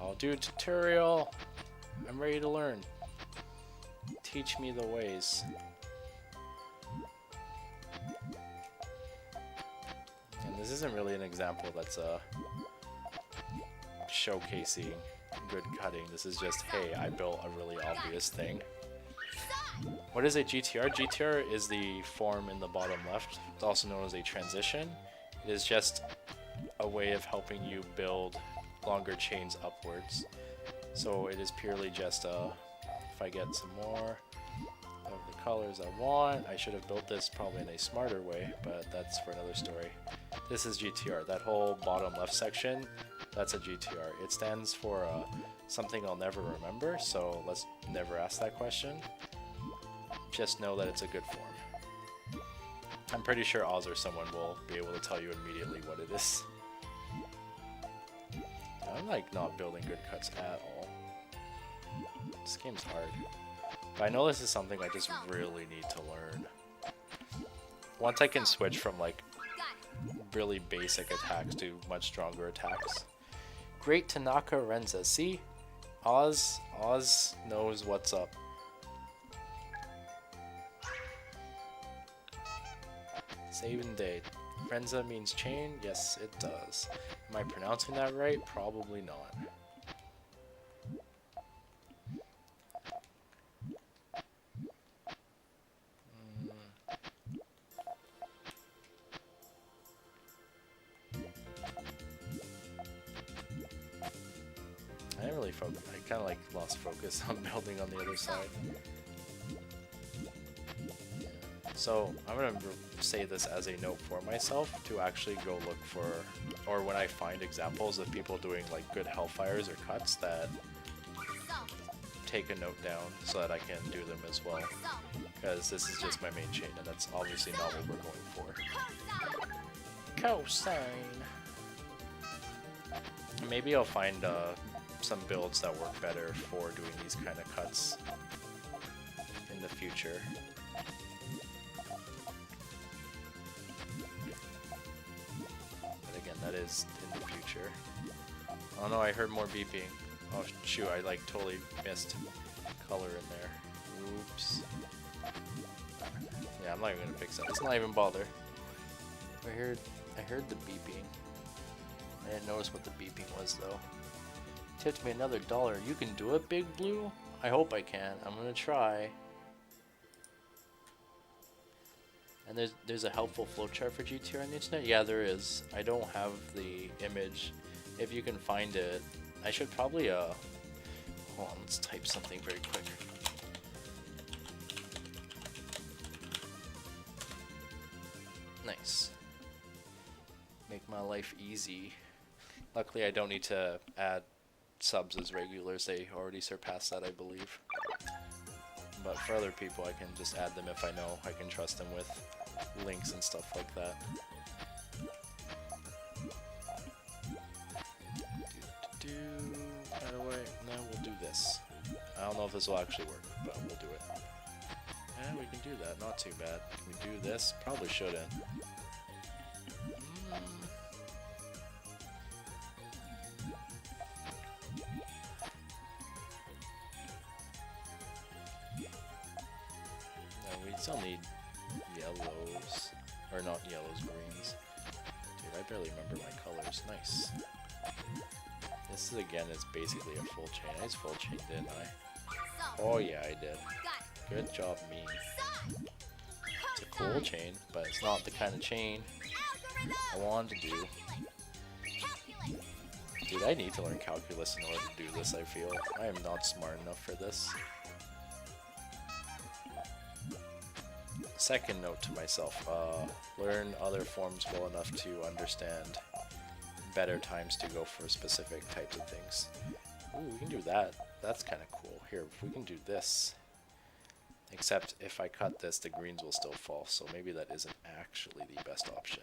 I'll do a tutorial. I'm ready to learn. Teach me the ways. And this isn't really an example that's showcasing good cutting. This is just, hey, I built a really obvious thing. What is a GTR? GTR is the form in the bottom left. It's also known as a transition. It is just a way of helping you build longer chains upwards. So it is purely just if I get some more of the colors I want, I should have built this probably in a smarter way, but that's for another story. This is GTR. That whole bottom left section, that's a GTR. It stands for something I'll never remember, so let's never ask that question. Just know that it's a good form. I'm pretty sure Oz or someone will be able to tell you immediately what it is. I'm like not building good cuts at all. This game's hard. But I know this is something I just really need to learn. Once I can switch from like really basic attacks to much stronger attacks. Great Tanaka Renza. See? Oz knows what's up. Saving date. Frenza means chain? Yes, it does. Am I pronouncing that right? Probably not. I didn't really focus. I kind of like lost focus on building on the other side. So I'm gonna say this as a note for myself to actually go look for, or when I find examples of people doing like good hellfires or cuts, that take a note down so that I can do them as well. Because this is just my main chain, and that's obviously not what we're going for. Cosine. Maybe I'll find some builds that work better for doing these kind of cuts in the future. But again, that is in the future. Oh no, I heard more beeping. Oh shoot, I like totally missed color in there. Oops. Yeah, I'm not even gonna fix that. Let's not even bother. I heard the beeping. I didn't notice what the beeping was though. Tipped me another $1. You can do it, Big Blue? I hope I can. I'm gonna try. And there's a helpful flowchart for GTR on the internet? Yeah, there is. I don't have the image. If you can find it, I should probably hold on, let's type something very quick. Nice. Make my life easy. Luckily I don't need to add subs as regulars, they already surpassed that, I believe. But for other people I can just add them if I know I can trust them with links and stuff like that. By the way, no, we'll do this. I don't know if this will actually work, but we'll do it. Yeah, we can do that, not too bad. Can we do this? Probably shouldn't. Still need yellows, or not yellows, greens. Dude, I barely remember my colors. Nice. This is again is basically a full chain. I just full chain, didn't I? Oh yeah, I did. Good job, me. It's a cool chain, but it's not the kind of chain I wanted to do. Dude, I need to learn calculus in order to do this, I feel. I am not smart enough for this. Second note to myself, learn other forms well enough to understand better times to go for specific types of things. Ooh, we can do that. That's kind of cool. Here, if we can do this. Except if I cut this, the greens will still fall, so maybe that isn't actually the best option.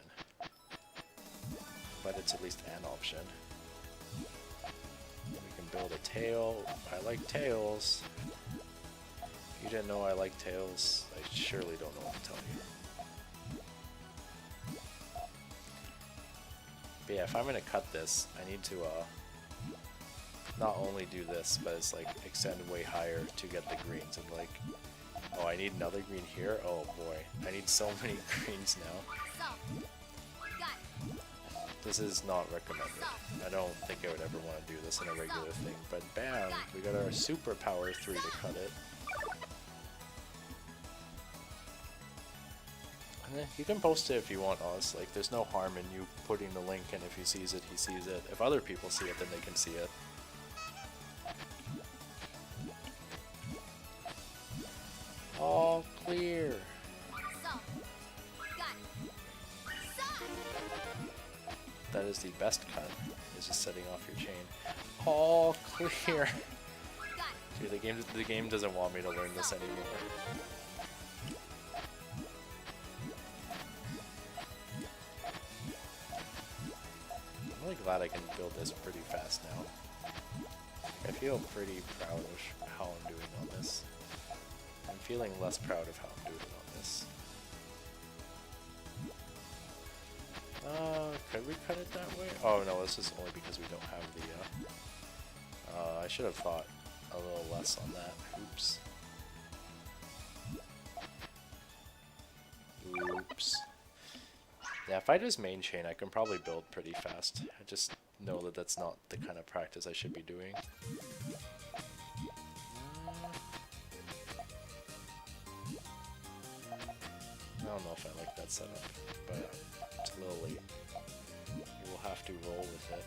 But it's at least an option. We can build a tail. I like tails. If you didn't know I like tails, I surely don't know what to tell you. But yeah, if I'm gonna cut this, I need to not only do this, but it's like extend way higher to get the greens. And like, oh, I need another green here? Oh boy, I need so many greens now. This is not recommended. I don't think I would ever want to do this in a regular thing, but bam, we got our superpower 3 to cut it. You can post it if you want, Oz. Like, there's no harm in you putting the link, and if he sees it, he sees it. If other people see it, then they can see it. All clear. That is the best cut, is just setting off your chain. All clear. Dude, the game doesn't want me to learn this anymore. I'm really glad I can build this pretty fast now. I feel pretty proud of how I'm doing on this. I'm feeling less proud of how I'm doing on this. Could we cut it that way? Oh no, this is only because we don't have the, I should have thought a little less on that. Oops. Oops. Yeah, if I just main chain, I can probably build pretty fast. I just know that that's not the kind of practice I should be doing. I don't know if I like that setup, but it's a little late. You will have to roll with it.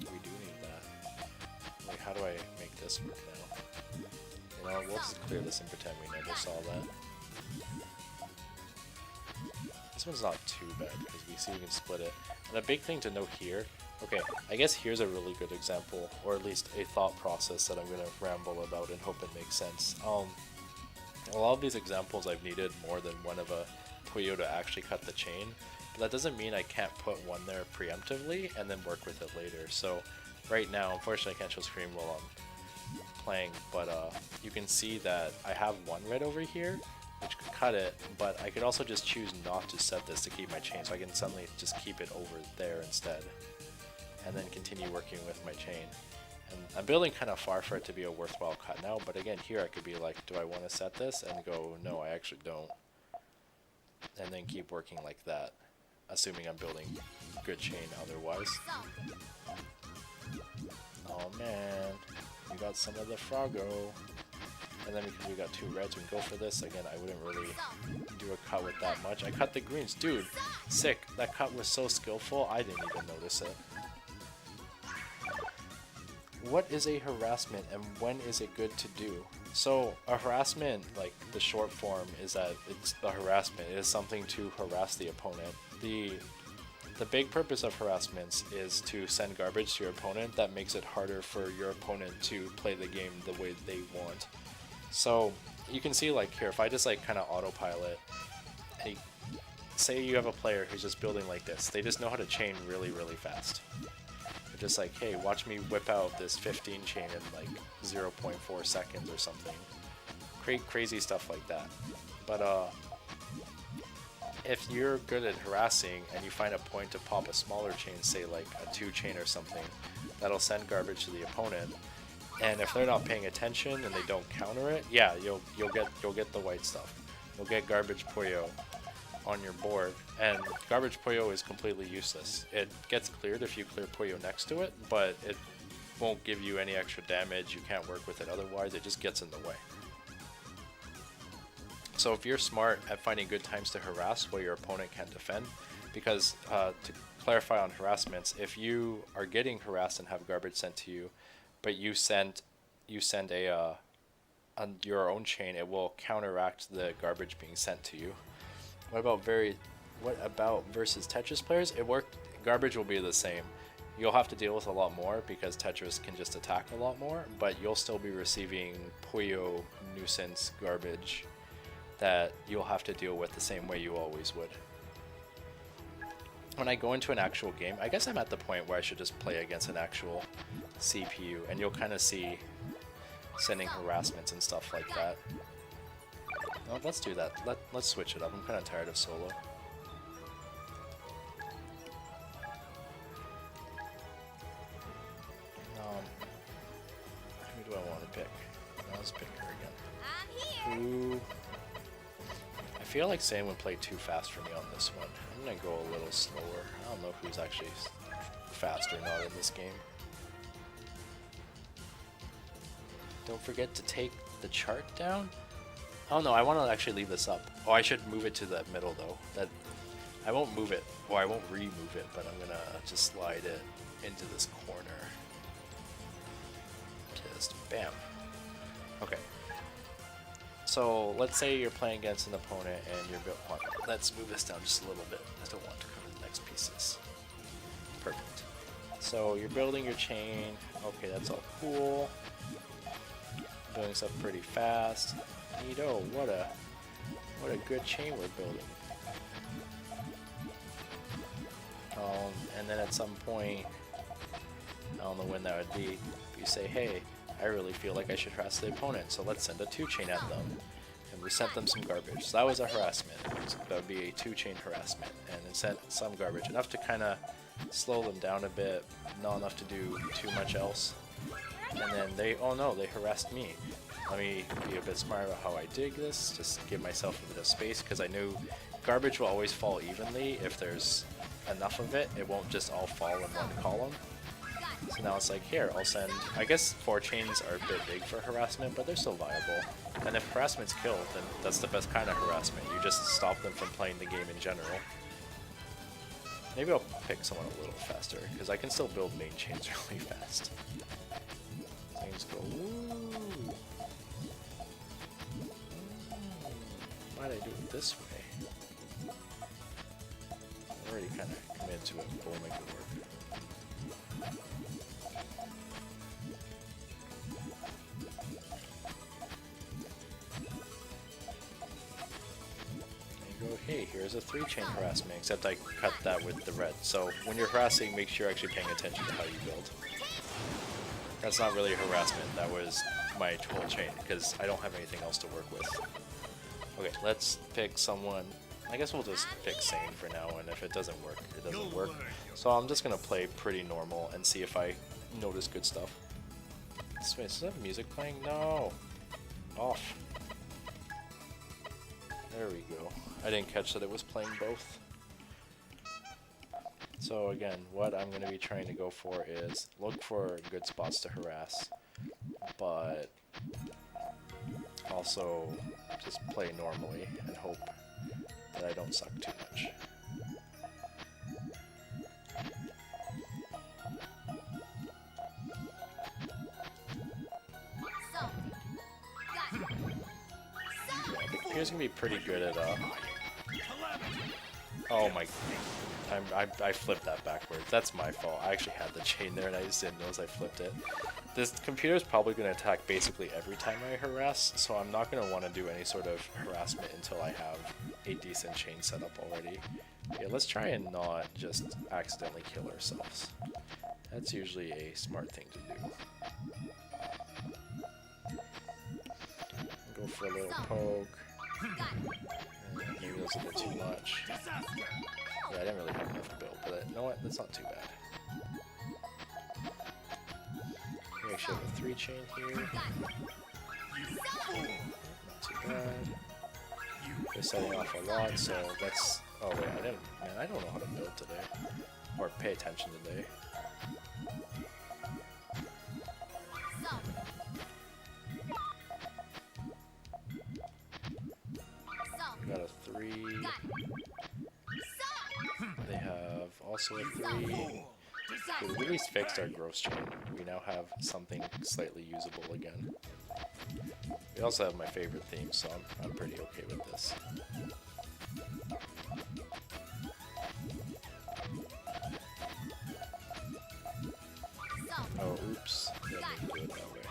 We do need that. Wait, how do I make this work now? You know, we'll just clear this and pretend we never saw that. This one's not too bad because we see we can split it. And a big thing to note here, okay, I guess here's a really good example, or at least a thought process that I'm going to ramble about and hope it makes sense. A lot of these examples I've needed more than one of a Puyo to actually cut the chain, but that doesn't mean I can't put one there preemptively and then work with it later. So right now, unfortunately I can't show screen while I'm playing, but you can see that I have one red over here, which could cut it, but I could also just choose not to set this to keep my chain, so I can suddenly just keep it over there instead, and then continue working with my chain. And I'm building kind of far for it to be a worthwhile cut now, but again, here I could be like, do I want to set this? And go, no, I actually don't. And then keep working like that, assuming I'm building good chain otherwise. Oh man, we got some of the Froggo. And then because we got two reds, we can go for this. Again, I wouldn't really do a cut with that much. I cut the greens. Dude, sick. That cut was so skillful, I didn't even notice it. What is a harassment and when is it good to do? So a harassment, like the short form, is that it's the harassment. It is something to harass the opponent. The big purpose of harassments is to send garbage to your opponent that makes it harder for your opponent to play the game the way they want. So you can see like here, if I just like kind of autopilot, and say you have a player who's just building like this, they just know how to chain really, really fast. They're just like, hey, watch me whip out this 15 chain in like 0.4 seconds or something. Crazy stuff like that. But if you're good at harassing and you find a point to pop a smaller chain, say like a 2 chain or something, that'll send garbage to the opponent. And if they're not paying attention and they don't counter it, yeah, you'll get the white stuff. You'll get garbage Puyo on your board, and garbage Puyo is completely useless. It gets cleared if you clear Puyo next to it, but it won't give you any extra damage. You can't work with it otherwise. It just gets in the way. So if you're smart at finding good times to harass while your opponent can't defend, because to clarify on harassments, if you are getting harassed and have garbage sent to you, but you send a on your own chain, it will counteract the garbage being sent to you. What about versus Tetris players? Garbage will be the same. You'll have to deal with a lot more because Tetris can just attack a lot more, but you'll still be receiving Puyo nuisance garbage that you'll have to deal with the same way you always would. When I go into an actual game, I guess I'm at the point where I should just play against an actual CPU, and you'll kind of see sending harassments and stuff like that. Well, let's do that. Let's switch it up. I'm kind of tired of solo. Who do I want to pick? Let's pick her again. Who? I feel like Sam would play too fast for me on this one. I'm gonna go a little slower. I don't know who's actually fast or not in this game. Don't forget to take the chart down. Oh no, I want to actually leave this up. Oh, I should move it to the middle though. I won't move it, or I won't remove it, but I'm gonna just slide it into this corner. Just bam. Okay. So let's say you're playing against an opponent and you're built on. Let's move this down just a little bit. I don't want to cover the next pieces. Perfect. So you're building your chain. Okay, that's all cool. Building stuff pretty fast. Neato, what a good chain we're building. And then at some point, I don't know when that would be, you say, hey, I really feel like I should harass the opponent, so let's send a 2-chain at them. And we sent them some garbage. So that was a harassment. So that would be a 2-chain harassment. And it sent some garbage, enough to kind of slow them down a bit, not enough to do too much else. and then they, oh no, they harassed me. Let me be a bit smart about how I dig this, just give myself a bit of space, because I knew garbage will always fall evenly if there's enough of it. It won't just all fall in one column. So now it's like, here, I'll send, I guess 4 chains are a bit big for harassment, but they're still viable. And if harassment's killed, then that's the best kind of harassment. You just stop them from playing the game in general. Maybe I'll pick someone a little faster, because I can still build main chains really fast. Things go, woo! Why'd I do it this way? I'm already kind of committed to it, but we'll make it work. Hey, here's a 3-chain harassment, except I cut that with the red. So when you're harassing, make sure you're actually paying attention to how you build. That's not really harassment, that was my whole chain, because I don't have anything else to work with. Okay, let's pick someone. I guess we'll just pick Sane for now, and if it doesn't work, it doesn't work. So I'm just gonna play pretty normal and see if I notice good stuff. Wait, is that music playing? No! Off. There we go. I didn't catch that it was playing both. So again, what I'm going to be trying to go for is look for good spots to harass, but also just play normally and hope that I don't suck too much. Here's gonna be pretty good at oh my, I flipped that backwards. That's my fault. I actually had the chain there and I just didn't notice I flipped it. This computer is probably gonna attack basically every time I harass, so I'm not gonna want to do any sort of harassment until I have a decent chain set up already. Yeah, let's try and not just accidentally kill ourselves. That's usually a smart thing to do. Go for a little poke. Maybe that's a bit too much. Yeah, I didn't really have enough build, but you know what? That's not too bad. We actually have a 3-chain here. Not too bad. They're setting off a lot, so that's... Oh wait, I didn't... Man, I don't know how to build today. Or pay attention today. Got a 3. They have also a 3. We at least fixed our gross chain. We now have something slightly usable again. We also have my favorite theme, so I'm pretty okay with this. Oh, oops. Didn't mean to do it that way.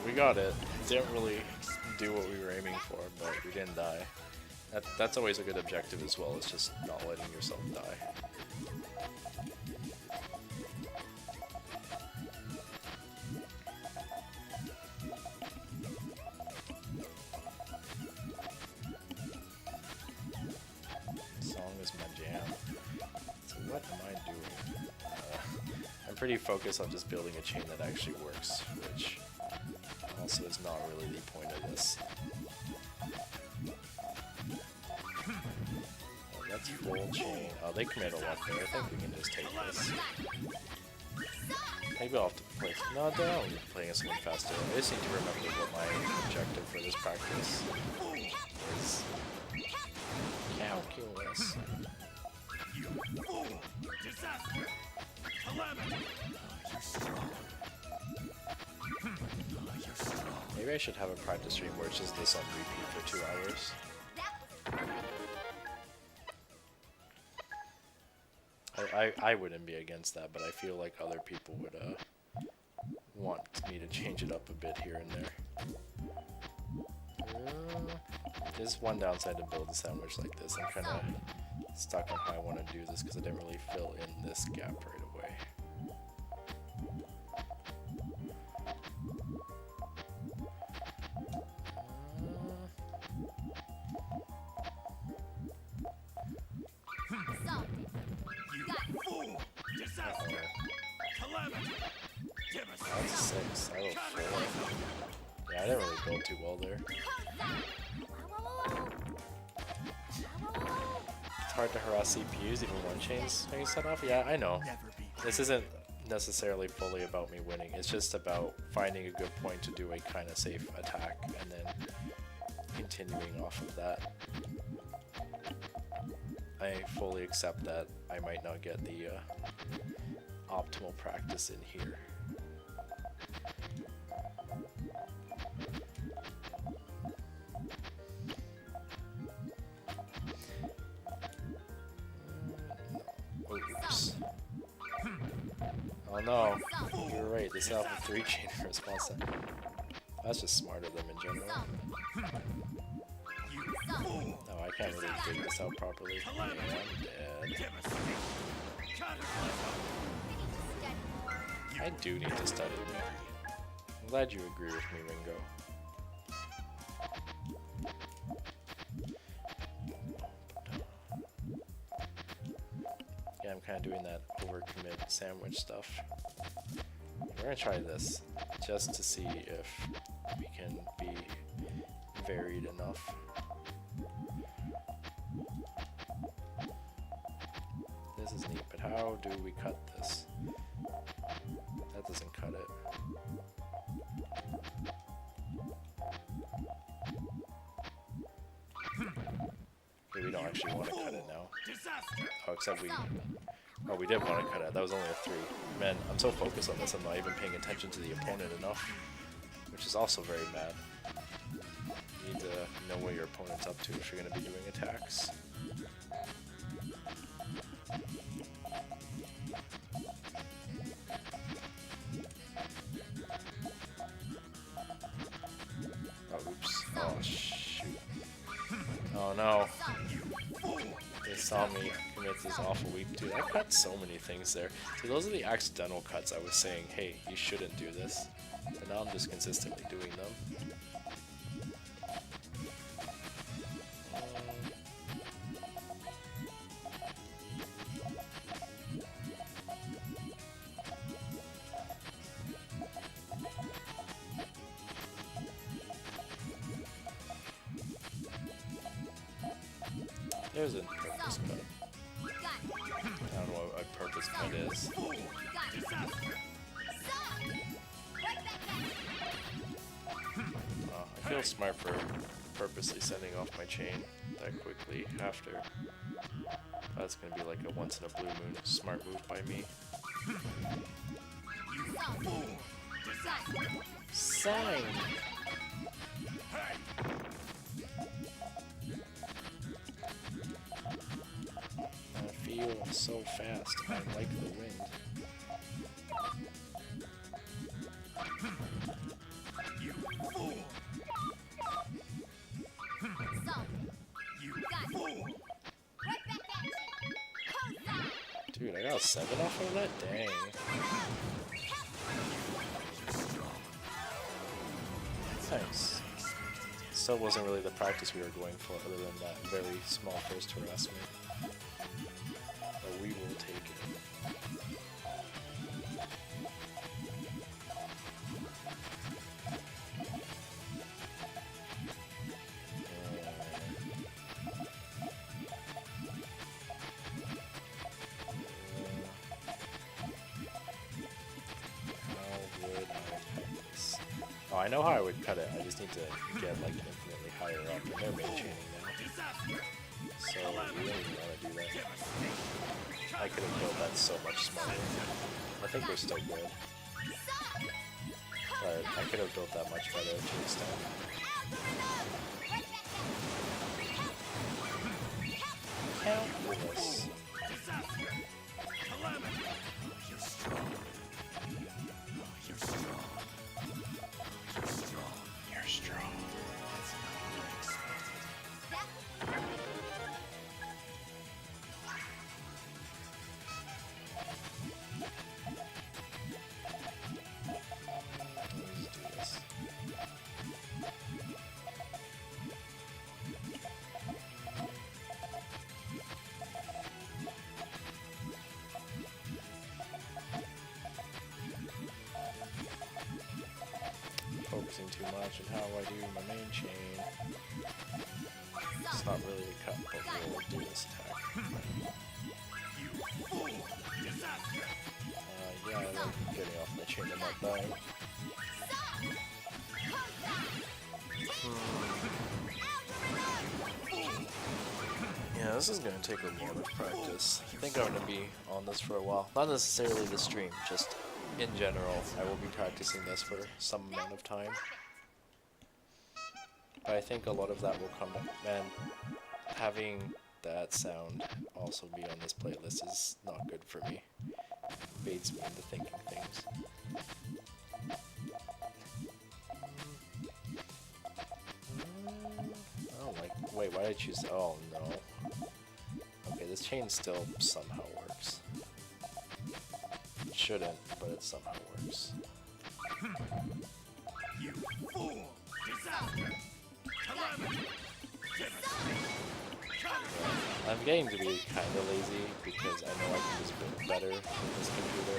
We got it. Didn't really do what we were aiming for, but we didn't die. That's always a good objective as well, it's just not letting yourself die. Song is my jam. So what am I doing? I'm pretty focused on just building a chain that actually works, which also is not really the point of this. Oh, that's full chain. Oh, they commit a lot there. I think we can just take this. Maybe I'll have to play... No, I don't need to play against someone faster. I just need to remember what my objective for this practice is. Calculus. Maybe I should have a practice stream where it's just this on repeat for 2 hours. I wouldn't be against that, but I feel like other people would want me to change it up a bit here and there. There's one downside to build a sandwich like this. I'm kind of stuck on how I want to do this because I didn't really fill in this gap right away. That's a 6. I rolled 4. Yeah, I didn't really build too well there. It's hard to harass CPUs even one chain's being set off. Yeah, I know. This isn't necessarily fully about me winning. It's just about finding a good point to do a kind of safe attack and then continuing off of that. I fully accept that I might not get the optimal practice in here. Oops. Oh no, you're right, this Alpha 3 chain response. That's just smarter than in general. No, I can't really dig this out properly. Yeah, I'm dead. I do need to study more. I'm glad you agree with me, Ringo. Yeah, I'm kind of doing that overcommit sandwich stuff. We're gonna try this just to see if we can be varied enough. This is neat, but how do we cut this? That doesn't cut it. Okay, we don't actually want to cut it now. Oh, except we... Oh, we did want to cut it. That was only a 3. Man, I'm so focused on this, I'm not even paying attention to the opponent enough. Which is also very bad. You need to know what your opponent's up to if you're going to be doing attacks. Oh, oops. Oh, shoot. Oh, no. They saw me commit this awful weep, dude. I cut so many things there. See, those are the accidental cuts I was saying, hey, you shouldn't do this. But now I'm just consistently doing them. There's a purpose cut. I don't know what a purpose cut is. I feel smart for purposely sending off my chain that quickly after. That's gonna be like a once in a blue moon smart move by me. Sign! I feel so fast, I like the wind. Dude, I got a 7 off of that? Dang. Nice. Still wasn't really the practice we were going for, other than that very small first harassment. But we will take it. Oh, I know how I would cut it. I just need to get like infinitely higher up, and they're main chaining now. So we don't even want to do that. I could have built that so much smarter. I think we're still good. But I could have built that much better to an extent. Countless. You're strong. You're strong. You're strong. That's not what I expected. Let's do this. focusing too much on how I do my main chain. It's not really a cut, but we'll do this attack. Yeah, I like getting off my chain and not dying. Yeah, this is gonna take a lot of practice. I think I'm gonna be on this for a while. Not necessarily the stream, just in general. I will be practicing this for some amount of time. But I think a lot of that will come up, and having that sound also be on this playlist is not good for me. Baits me into thinking things. Oh, like, wait, why did I choose? Oh no. Okay, this chain still somehow works. It shouldn't, but it somehow works. You fool! Disaster! I'm getting to be kind of lazy because I know I can just build better with this computer.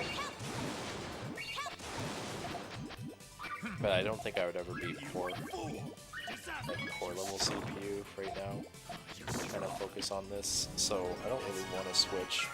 But I don't think I would ever be core level CPU right now. I'm trying to focus on this, so I don't really want to switch.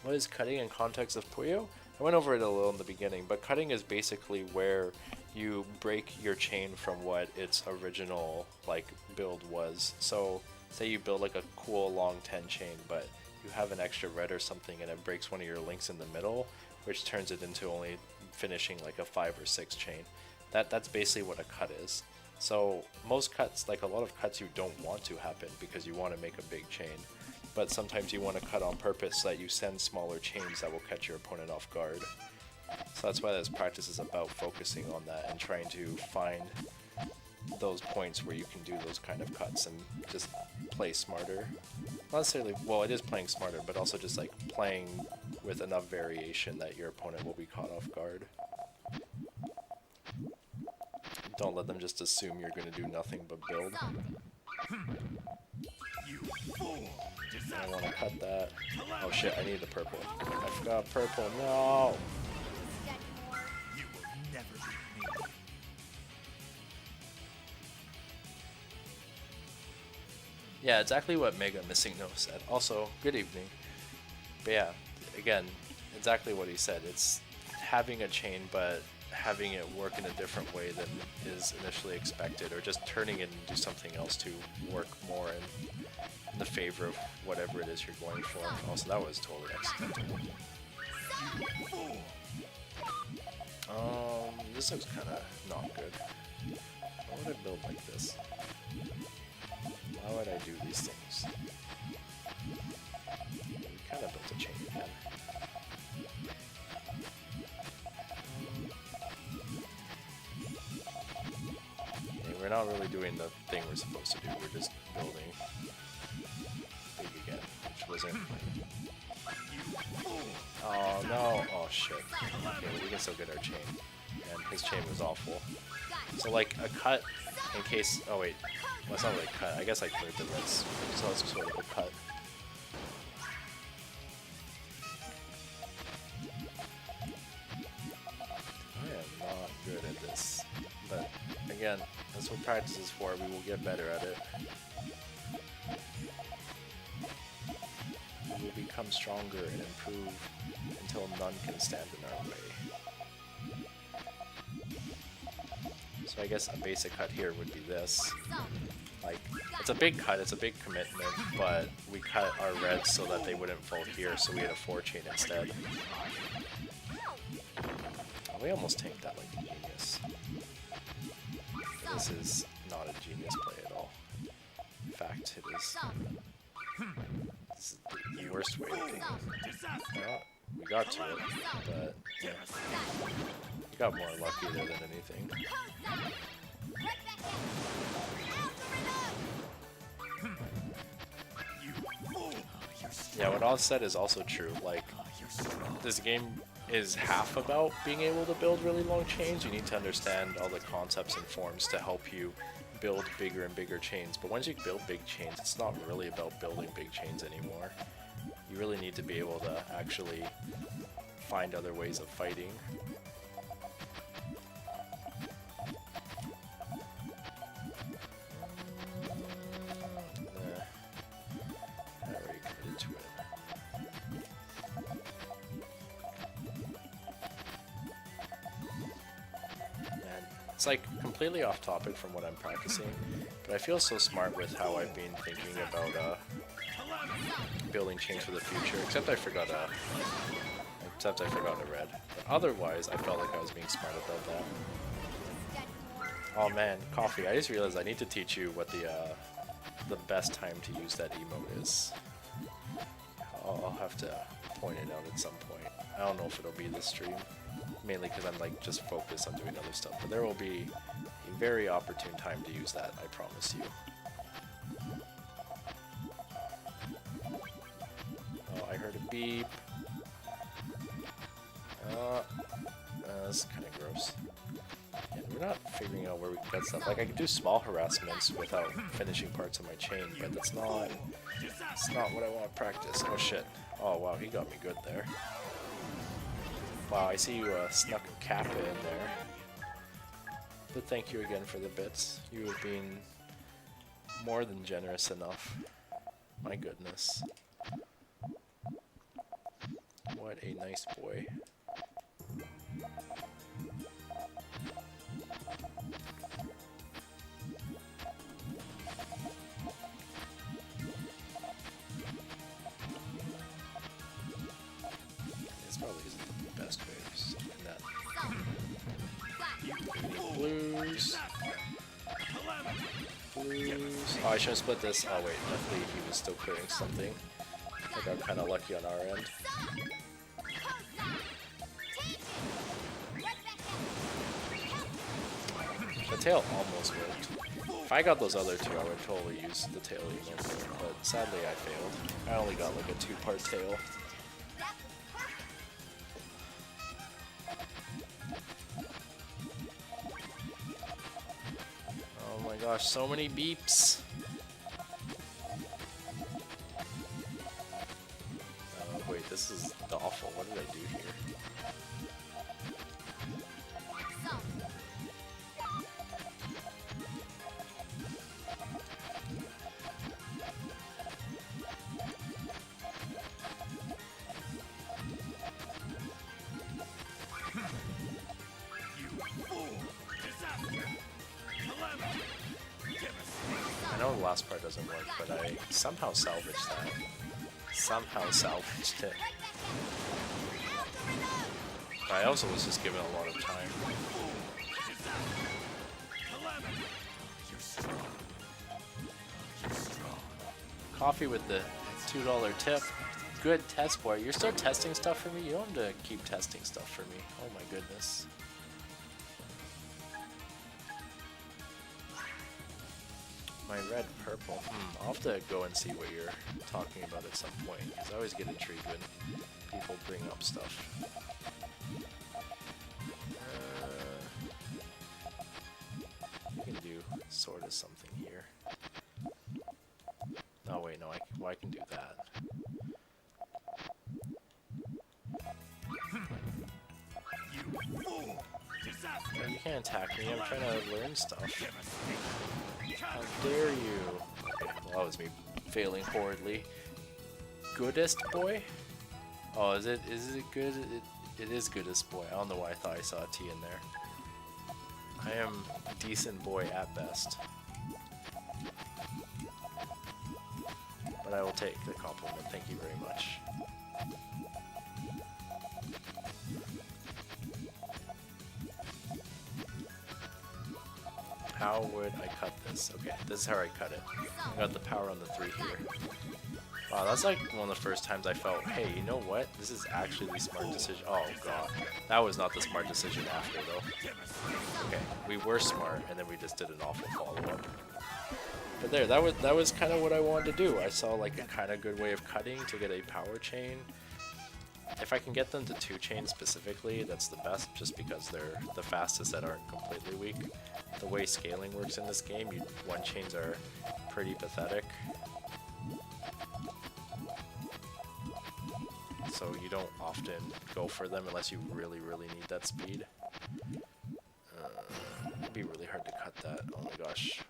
What is cutting in context of Puyo? I went over it a little in the beginning, but cutting is basically where you break your chain from what its original like build was. So say you build like a cool long 10 chain, but you have an extra red or something and it breaks one of your links in the middle, which turns it into only finishing like a 5 or 6 chain. That's basically what a cut is. So most cuts, like a lot of cuts, you don't want to happen because you want to make a big chain. But sometimes you want to cut on purpose so that you send smaller chains that will catch your opponent off guard. So that's why this practice is about focusing on that and trying to find those points where you can do those kind of cuts and just play smarter. Not necessarily, well, it is playing smarter, but also just like playing with enough variation that your opponent will be caught off guard. Don't let them just assume you're going to do nothing but build. I want to cut that. Oh shit, I need the purple. I forgot purple, no! You will never beat me. Yeah, exactly what Mega Missing No said. Also, good evening. But yeah, again, exactly what he said. It's having a chain, but having it work in a different way than is initially expected, or just turning it into something else to work more in the favor of whatever it is you're going for. Also, that was totally accidental. This looks kind of not good. Why would I build like this? Why would I do these things? We kind of built a chain again. We're not really doing the thing we're supposed to do, we're just building big again, which wasn't... Oh no, oh shit. Okay, we can still get our chain, and his chain was awful. So like a cut, in case, oh wait, well it's not really a cut, I guess I cleared the reds, so it's sort of a cut. I am not good at this, but again, that's what practice is for. We will get better at it. We will become stronger and improve until none can stand in our way. So I guess a basic cut here would be this. Like, it's a big cut, it's a big commitment, but we cut our reds so that they wouldn't fall here, so we had a 4 chain instead. Oh, we almost tanked that like a genius. This is not a genius play at all. In fact, it is. This is the worst way to take it. Well, we got to it, but yeah. We got more lucky there than anything. Yeah, what Oz said is also true. Like, this game is half about being able to build really long chains. You need to understand all the concepts and forms to help you build bigger and bigger chains. But once you build big chains, it's not really about building big chains anymore. You really need to be able to actually find other ways of fighting. It's like completely off topic from what I'm practicing, but I feel so smart with how I've been thinking about building chains for the future. Except I forgot a red. But otherwise, I felt like I was being smart about that. Oh man, coffee! I just realized I need to teach you what the best time to use that emote is. I'll have to point it out at some point. I don't know if it'll be this stream, mainly because I'm like just focused on doing other stuff. But there will be a very opportune time to use that, I promise you. Oh, I heard a beep. That's kind of gross. And we're not figuring out where we can get stuff. Like I can do small harassments without finishing parts of my chain, but that's not what I want to practice. Oh shit. Oh wow, he got me good there. Wow, I see you snuck a Kappa in there. But thank you again for the bits. You have been more than generous enough. My goodness. What a nice boy. This probably isn't the best way of sticking that. Blues. Blues. Oh, I should have split this. Oh wait, luckily he was still clearing something. I think I'm kind of lucky on our end. The tail almost worked. If I got those other two, I would totally use the tail emote, but sadly I failed. I only got like a 2-part tail. Oh my gosh, so many beeps! Wait, this is awful. What did I do here? I know the last part doesn't work, but I somehow salvaged that. Somehow salvaged it. I also was just given a lot of time. Coffee with the $2 tip. Good test boy. You're still testing stuff for me? You don't have to keep testing stuff for me. Oh my goodness. My red purple. I'll have to go and see what you're talking about at some point, because I always get intrigued when people bring up stuff. We can do sort of something here. Oh wait, no, I can do that. Yeah, you can't attack me, I'm trying to learn stuff. How dare you? Okay, well, that was me failing horridly. Goodest boy? Oh, is it good? It is goodest boy. I don't know why I thought I saw a T in there. I am decent boy at best. But I will take the compliment, thank you very much. How would I cut this? Okay, this is how I cut it. I got the power on the 3 here. Wow, that's like one of the first times I felt, hey, you know what? This is actually the smart decision. Oh god, that was not the smart decision after though. Okay, we were smart, and then we just did an awful follow-up. But there, that was kind of what I wanted to do. I saw like a kind of good way of cutting to get a power chain. If I can get them to 2 chains specifically, that's the best, just because they're the fastest that aren't completely weak. The way scaling works in this game, 1 chains are pretty pathetic. So you don't often go for them unless you really, really need that speed. It'd be really hard to cut that. Oh my gosh.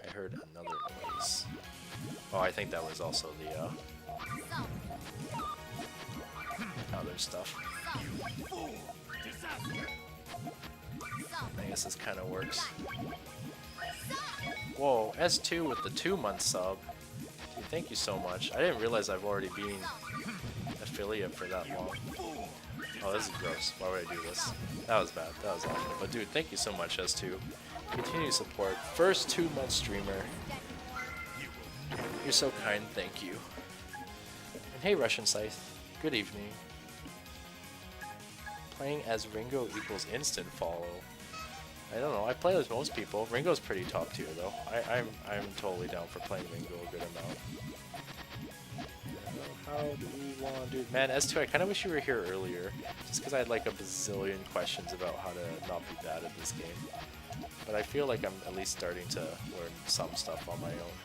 I heard another noise. Oh, I think that was also the other stuff. I guess this kind of works. Whoa, S2 with the 2-month sub. Dude, thank you so much. I didn't realize I've already been affiliate for that long. Oh, this is gross. Why would I do this? That was bad. That was awful. But dude, thank you so much, S2. Continue support. First 2-month streamer. You're so kind. Thank you. And hey, Russian Scythe. Good evening. Playing as Ringo equals instant follow. I don't know. I play as most people. Ringo's pretty top tier though. I'm totally down for playing Ringo a good amount. How do we want to do? Man, S2, I kind of wish you were here earlier, just because I had like a bazillion questions about how to not be bad at this game. But I feel like I'm at least starting to learn some stuff on my own.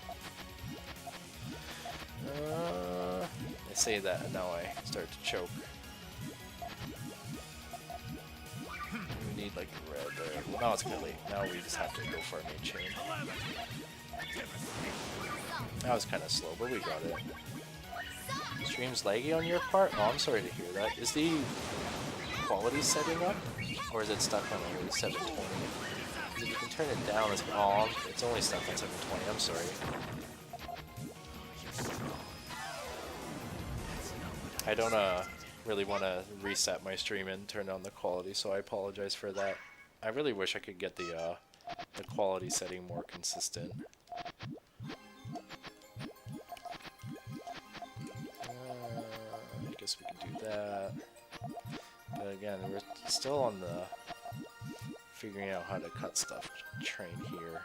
I say that and now I start to choke. We need like a red there. Well, now it's kind of late. Now we just have to go for our main chain. That was kind of slow, but we got it. Stream's laggy on your part? Oh, I'm sorry to hear that. Is the quality setting up? Or is it stuck on only 720? If you can turn it down, it's only stuck on 720. I'm sorry. I don't really want to reset my stream and turn down the quality, so I apologize for that. I really wish I could get the quality setting more consistent. I guess we can do that. But again, we're still on the figuring out how to cut stuff train here,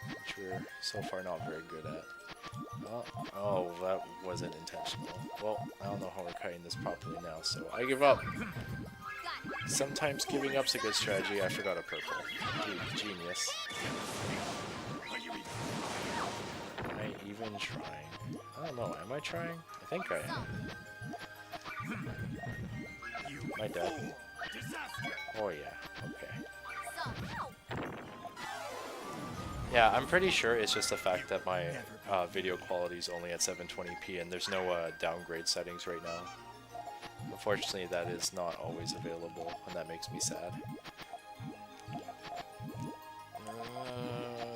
which we're so far not very good at. Oh, that wasn't intentional. Well, I don't know how we're cutting this properly now, so I give up. Sometimes giving up's a good strategy. I forgot a purple. Dude, genius. Am I even trying? I don't know. Am I trying? I think I am. Am I dead? Oh yeah. Okay. Yeah, I'm pretty sure it's just the fact that my video quality is only at 720p and there's no downgrade settings right now. Unfortunately, that is not always available, and that makes me sad.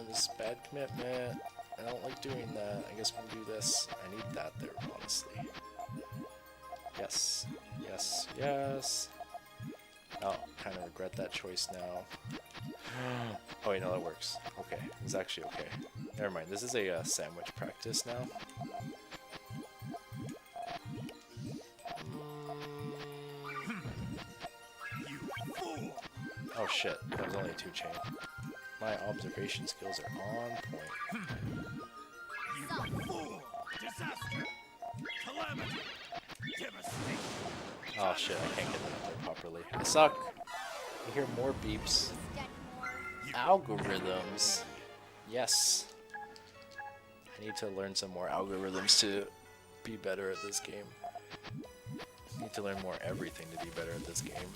This is bad commitment. I don't like doing that. I guess we'll do this. I need that there, honestly. Yes. Yes. Yes. Oh, kind of regret that choice now. Oh, wait, no, that works. Okay, it's actually okay. Never mind, this is a sandwich practice now. Oh shit, that was only a 2-chain. My observation skills are on point. Oh shit, I can't get that up there properly. I suck! I hear more beeps. Algorithms. Yes. I need to learn some more algorithms to be better at this game. I need to learn more everything to be better at this game.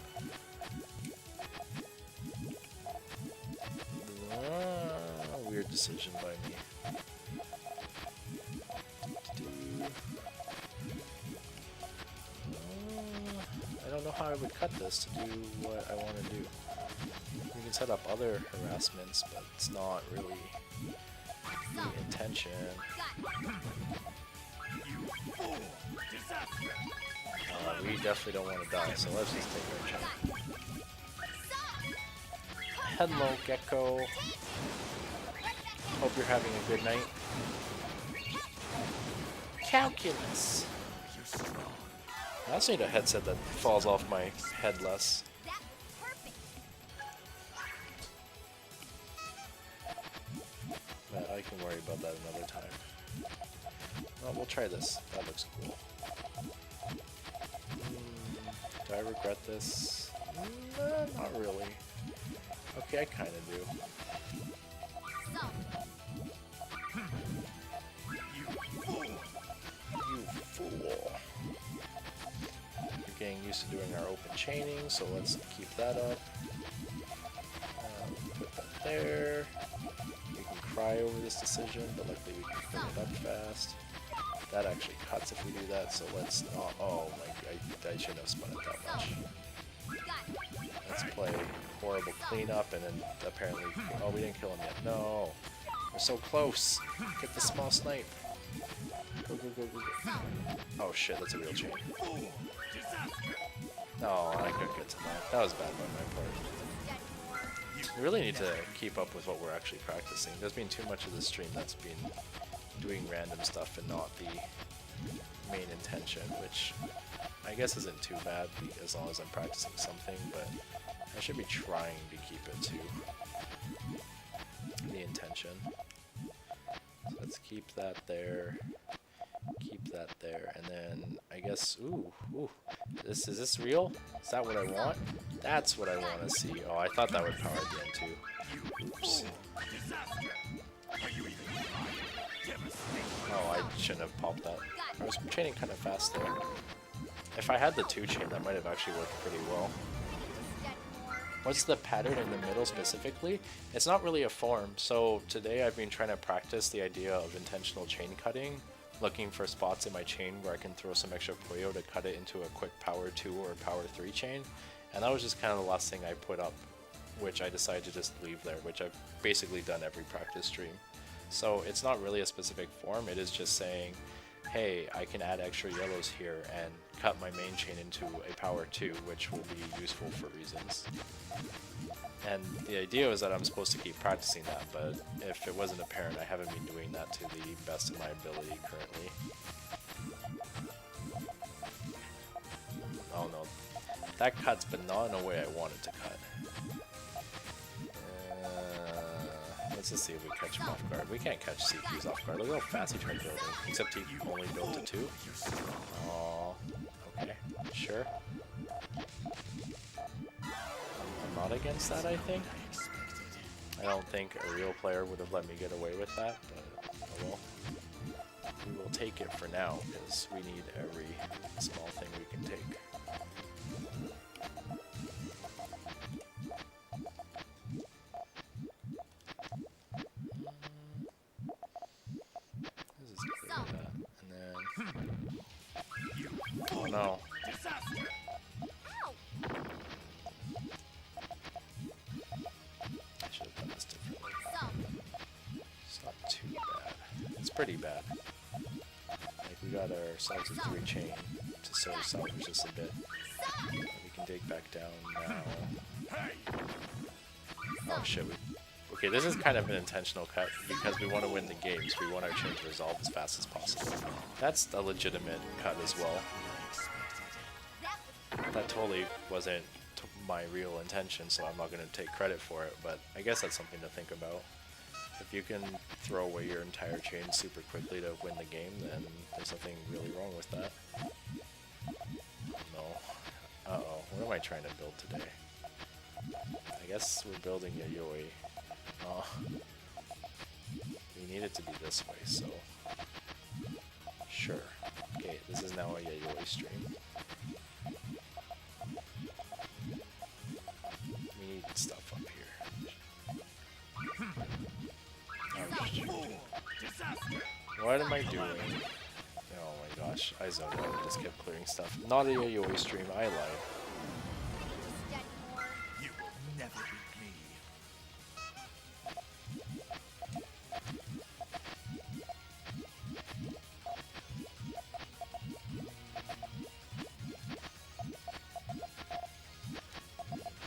Weird decision by me. I don't know how I would cut this to do what I want to do. We can set up other harassments, but it's not really the intention. We definitely don't want to die, so let's just take our chance. Hello, Gecko. Hope you're having a good night. Calculus. I also need a headset that falls off my head less. But I can worry about that another time. Well, we'll try this. That looks cool. Do I regret this? Not really. Okay, I kind of do. You fool. We're getting used to doing our open chaining, so let's keep that up. Put that there. We can cry over this decision, but luckily we can clean it up fast. That actually cuts if we do that, so let's not. Oh my god, I shouldn't have spun it that much. Let's play horrible cleanup, and then apparently, oh, we didn't kill him yet. No, we're so close. Get the small snipe. Go, go, go, go, go. Oh shit, that's a real chain. No, I couldn't get to that. That was bad by my part. We really need to keep up with what we're actually practicing. There's been too much of the stream that's been doing random stuff and not the main intention, which I guess isn't too bad as long as I'm practicing something, but I should be trying to keep it to the intention. So let's keep that there. Keep that there, and then I guess, ooh, is this real? Is that what I want? That's what I want to see. Oh, I thought that would power at the end too. Oops. Oh, I shouldn't have popped that. I was chaining kind of fast there. If I had the 2 chain, that might have actually worked pretty well. What's the pattern in the middle specifically? It's not really a form. So today I've been trying to practice the idea of intentional chain cutting, looking for spots in my chain where I can throw some extra Puyo to cut it into a quick power 2 or power 3 chain. And that was just kind of the last thing I put up, which I decided to just leave there, which I've basically done every practice stream. So it's not really a specific form, it is just saying, hey, I can add extra yellows here and cut my main chain into a power 2, which will be useful for reasons. And the idea is that I'm supposed to keep practicing that, but if it wasn't apparent, I haven't been doing that to the best of my ability currently. Oh no, that cuts, but not in a way I want it to cut. Let's just see if we catch him off guard. We can't catch CPs off guard. Look how fast he tried building, except he only built to 2. Oh, okay, sure. I'm not against that, I think. I don't think a real player would have let me get away with that, but oh well. We will take it for now, because we need every small thing we can take. This is clear that. And then... Oh no. I should have done this differently. It's not too bad. It's pretty bad. Like, we got ourselves a 3 chain to sort of salvage this a bit. And we can dig back down now. Oh shit, okay, this is kind of an intentional cut because we want to win the games. We want our chain to resolve as fast as possible. That's a legitimate cut as well. That totally wasn't my real intention, so I'm not going to take credit for it, but I guess that's something to think about. If you can throw away your entire chain super quickly to win the game, then there's nothing really wrong with that. No. Uh-oh, what am I trying to build today? I guess we're building Yayoi. Oh. We need it to be this way, so... Sure. Okay, this is now a Yayoi stream. We need stuff up here. Oh, shoot. What am I doing? Oh my gosh, I zoned out and just kept clearing stuff. Not a Yayoi stream, I lied. You will never beat me.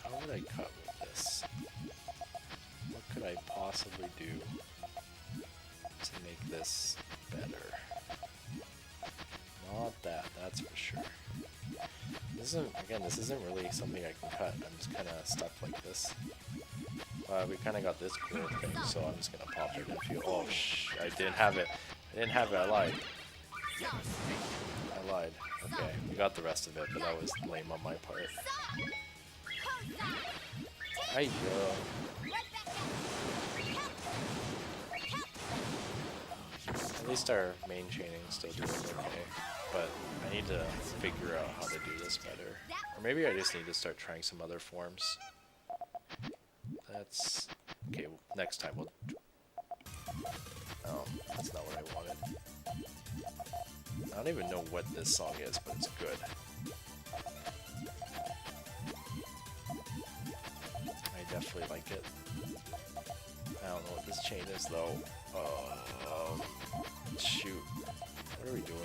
How would I cut with this? What could I possibly do to make this better? Not that, that's for sure. This isn't really something I can cut. I'm just kind of stuck like this. We kind of got this cool thing, so I'm just gonna pop it and feel. Oh I didn't have it. I didn't have it. I lied. I lied. Okay, we got the rest of it, but that was lame on my part. At least our main chaining's still doing okay, but I need to figure out how to do this better. Or maybe I just need to start trying some other forms. That's... okay, well, next time we'll... Oh, that's not what I wanted. I don't even know what this song is, but it's good. I like it. I don't know what this chain is though. Shoot. What are we doing?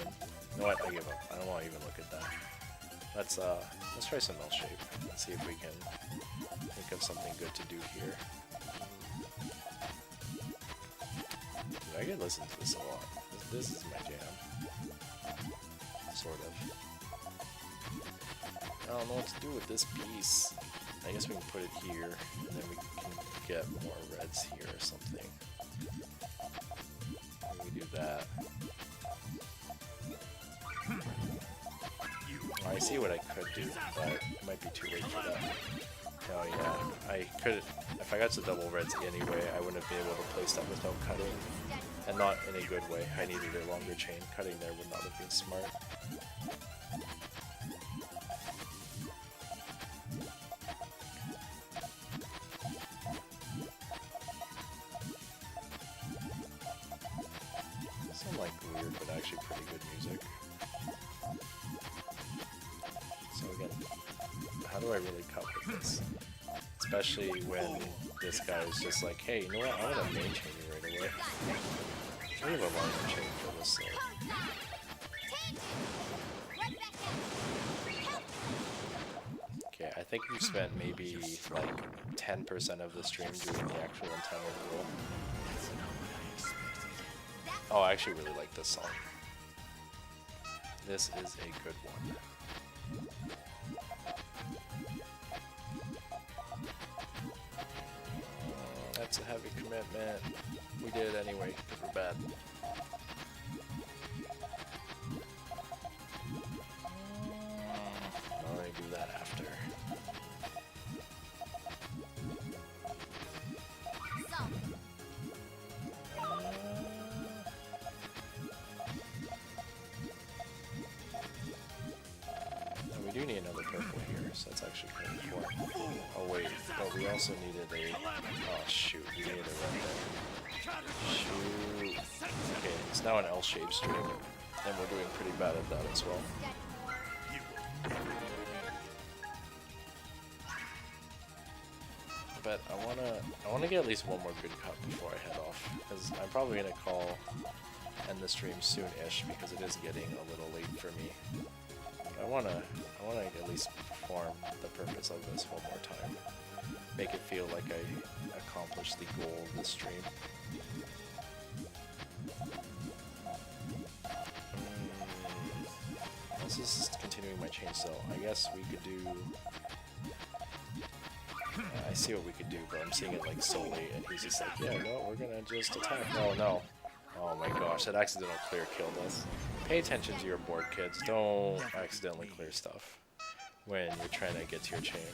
You know what? I give up. I don't want to even look at that. Let's try some L shape and see if we can think of something good to do here. Dude, I could listen to this a lot. This is my jam. Sort of. I don't know what to do with this piece. I guess we can put it here, and then we can get more reds here or something. Maybe do that. I see what I could do, but it might be too late for that. Oh yeah, I could. If I got to double reds anyway, I wouldn't have been able to place that without cutting, and not in a good way. I needed a longer chain. Cutting there would not have been smart. Some like weird, but actually pretty good music. So again, how do I really cut with this? Especially when this guy is just like, hey, you know what? I want to main chain you right away. I have a longer chain for this though. Okay, I think we've spent maybe like 10% of the stream doing the actual intended rule. Oh, I actually really like this song. This is a good one. That's a heavy commitment. We did it anyway, because we're bad. I'll only do that after. And we do need another purple here, so that's actually pretty important. Oh wait, but we also needed a... Oh shoot, we needed a red there. Shoot. Okay, it's now an L-shaped stream, and we're doing pretty bad at that as well. But I wanna get at least one more good cut before I head off, because I'm probably gonna call end the stream soon-ish because it is getting a little late for me. But I wanna at least perform the purpose of this one more time. Make it feel like I accomplished the goal of this stream. This is continuing my chain, so I guess we could do... I see what we could do, but I'm seeing it like so late, and he's just like, yeah, no, we're gonna just attack. Oh no. Oh my gosh, that accidental clear killed us. Pay attention to your board, kids. Don't accidentally clear stuff when you're trying to get to your chain.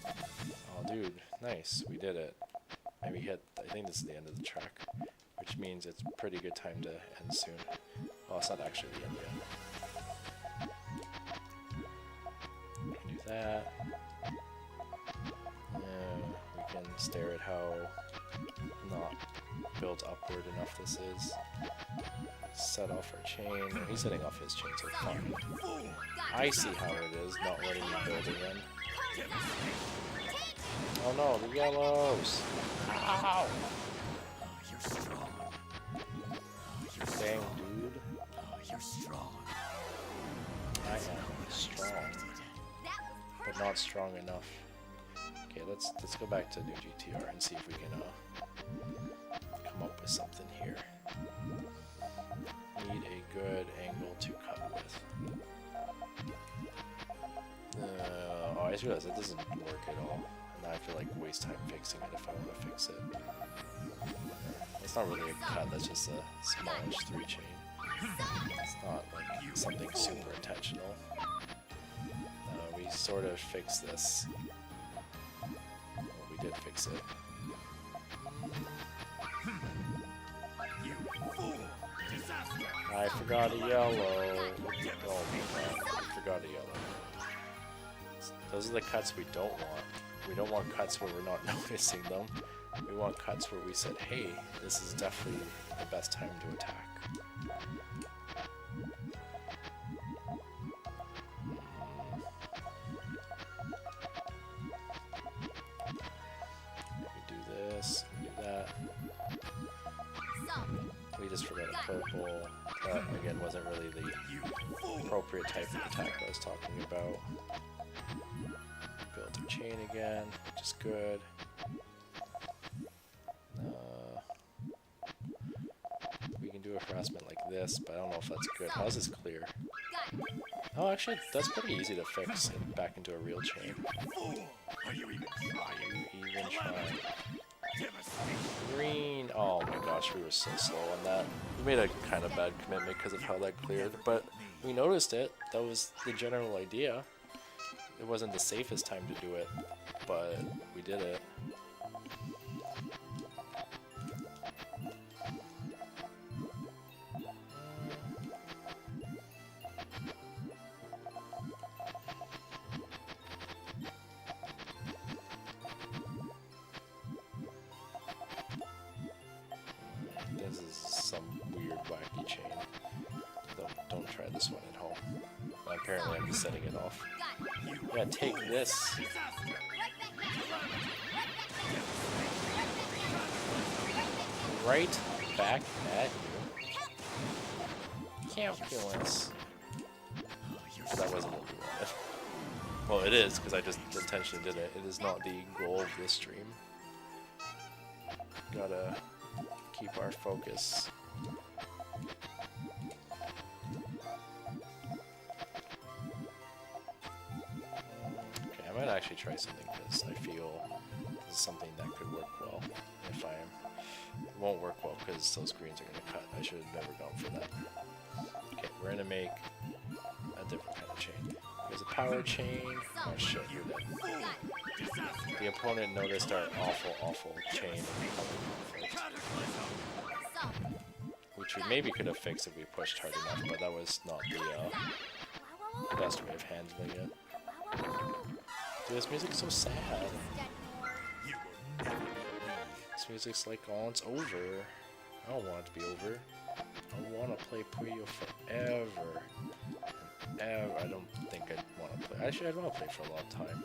Oh dude, nice, we did it. And we hit, I think this is the end of the track, which means it's a pretty good time to end soon. Oh, it's not actually the end yet. We can do that. We can stare at how not built upward enough this is. Set off our chain. He's setting off his chain, so it's fine. I see how it is, not letting me build again. Oh no, the yellows! Ow! You're strong. Dang, dude. You're strong. I am strong, but not strong enough. Okay, let's go back to new GTR and see if we can come up with something here. Need a good angle to cut with. Oh, I just realized that doesn't work at all. And now I feel like waste time fixing it if I want to fix it. It's not really a cut, that's just a smallish 3-chain. It's not like something super intentional. We sort of fixed this. Well, we did fix it. I forgot a yellow. Oh my god, I forgot a yellow. Those are the cuts we don't want. We don't want cuts where we're not noticing them. We want cuts where we said, hey, this is definitely the best time to attack. really the appropriate type of attack I was talking about. Build our chain again, which is good. We can do a harassment like this, but I don't know if that's good. How's this clear? Oh, actually, that's pretty easy to fix it back into a real chain. Are you even trying? Even trying. Green. Oh my gosh, we were so slow on that. We made a kind of bad commitment because of how that cleared, but we noticed it. That was the general idea. It wasn't the safest time to do it, but we did it. This is some weird wacky chain. Don't try this one at home. Apparently I'm just setting it off. Yeah, take this. Right back at you. Calculus. But that wasn't what we wanted. Well, it is, because I just intentionally did it. It is not the goal of this stream. Gotta keep our focus. Okay, I might actually try something because I feel this is something that could work well. If I am, it won't work well because those greens are gonna cut. I should have never gone for that. Okay, we're gonna make a different kind of chain. There's a power chain. Oh shit, you're dead. The opponent noticed our awful chain and conflict, which we maybe could have fixed if we pushed hard enough, but that was not the best way of handling it. Dude, this music's so sad. This music's like, oh, it's over. I don't want it to be over. I want to play Puyo forever. I don't think I'd want to play. Actually, I'd want to play for a long time.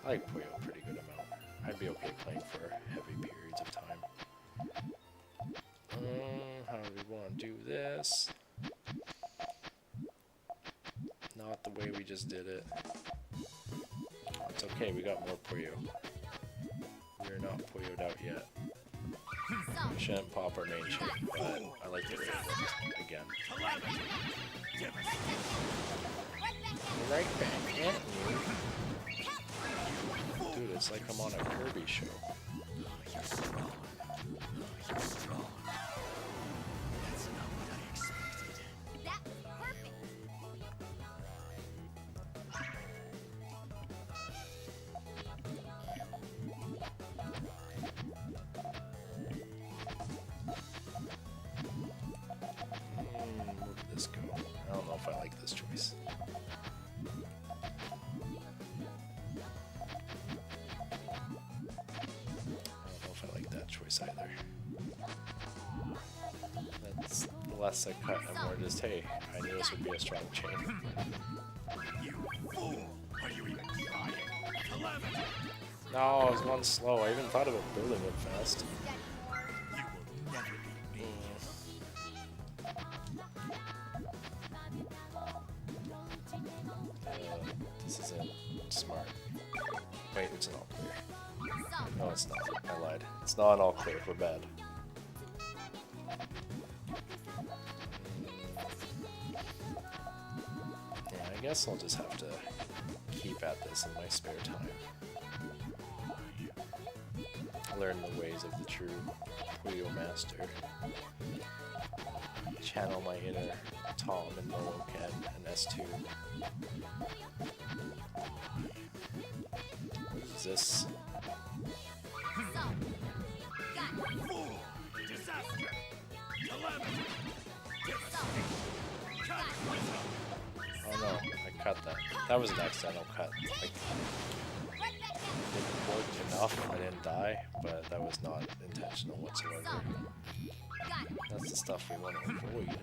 I like Puyo a pretty good amount. I'd be okay playing for heavy periods of time. How do we want to do this? Not the way we just did it. It's okay, we got more Puyo. We're not Puyo'd out yet. We shouldn't pop our main chain, but I like the way it looked again. Right back at you. Dude, it's like I'm on a Kirby show. Where did this go? I don't know if I like this choice. Either. That's less a cut and more just, hey, I knew this would be a strong chain. No, I was one slow. I even thought about building it fast. This isn't smart. Wait, it's not clear. No, it's not. I lied. It's not all clear. We're bad. Yeah, I guess I'll just have to keep at this in my spare time. Learn the ways of the true Puyo master. Channel my inner Tom and Moloken and S2. What is this? Oh no, I cut that. That was an accidental cut. Like, it worked enough, I didn't die, but that was not intentional whatsoever. That's the stuff we want to avoid.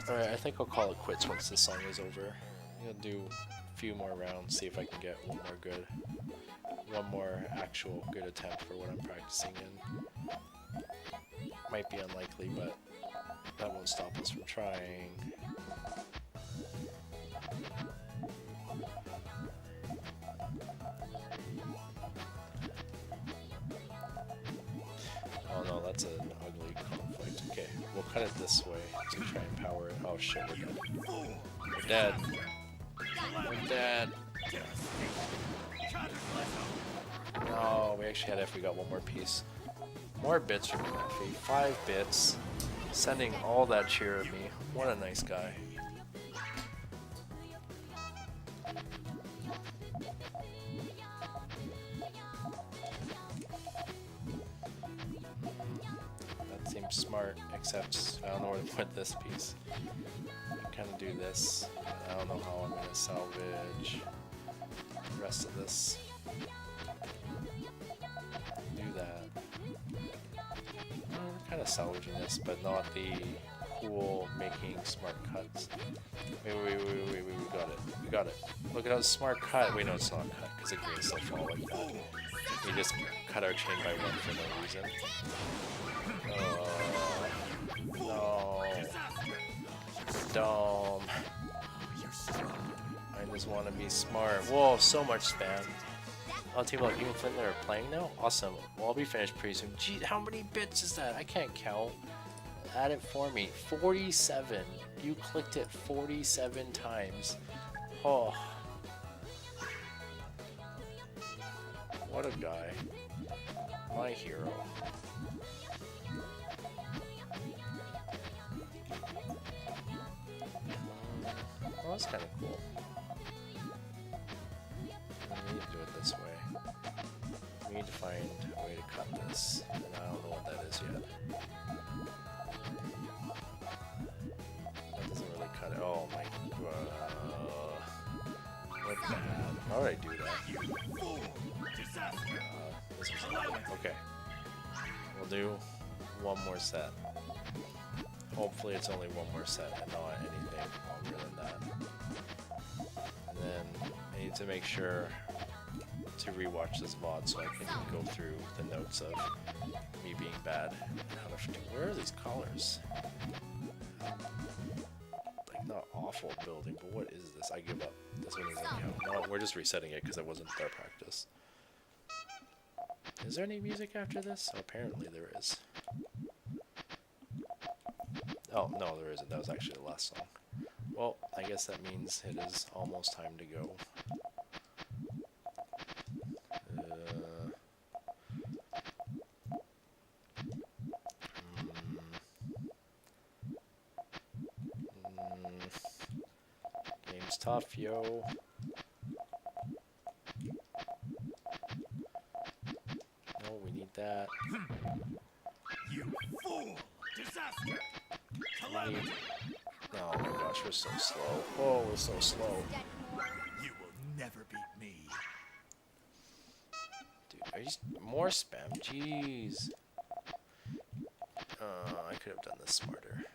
Alright, I think I'll call it quits once this song is over. I'm gonna do a few more rounds, see if I can get one more actual good attempt for what I'm practicing in. Might be unlikely, but that won't stop us from trying. Oh no, that's an ugly conflict. Okay, we'll cut it this way to try and power it. Oh shit, we're dead. We're dead. We're dead. No, we actually had it if we got one more piece. More bits from Coffee. 5 bits. Sending all that cheer of me. What a nice guy. That seems smart, except I don't know where to put this piece. I kind of do this, but I don't know how I'm going to salvage the rest of this. Do that. We're kind of salvaging this, but not the cool making smart cuts. Wait, we got it. We got it. Look at how smart cut. Wait, no, it's not cut, because it grains still fall like that. We just cut our chain by 1 for no reason. No. Dumb. I just want to be smart. Whoa, so much spam. Oh, team like you and Flintler are playing now? Awesome. Well, I'll be finished pretty soon. Gee, how many bits is that? I can't count. Add it for me. 47. You clicked it 47 times. Oh. What a guy. My hero. Oh, that's kind of cool. We need to do it this way. We need to find a way to cut this, and I don't know what that is yet. That doesn't really cut it. Oh my god. What bad. How did I do that? This was okay. We'll do one more set. Hopefully it's only one more set and not anything longer than that. And then I need to make sure to rewatch this VOD so I can go through the notes of me being bad. How to do. Where are these colors? Like, not awful building, but what is this? I give up. This one doesn't count. No, we're just resetting it because it wasn't our practice. Is there any music after this? Oh, apparently there is. Oh, no, there isn't. That was actually the last song. Well, I guess that means it is almost time to go. Game's tough, yo. No, we need that. You fool! Disaster! Calamity! Oh my gosh, we're so slow. Oh, we're so slow. You will never beat me. Dude, are you more spam? Jeez. I could have done this smarter.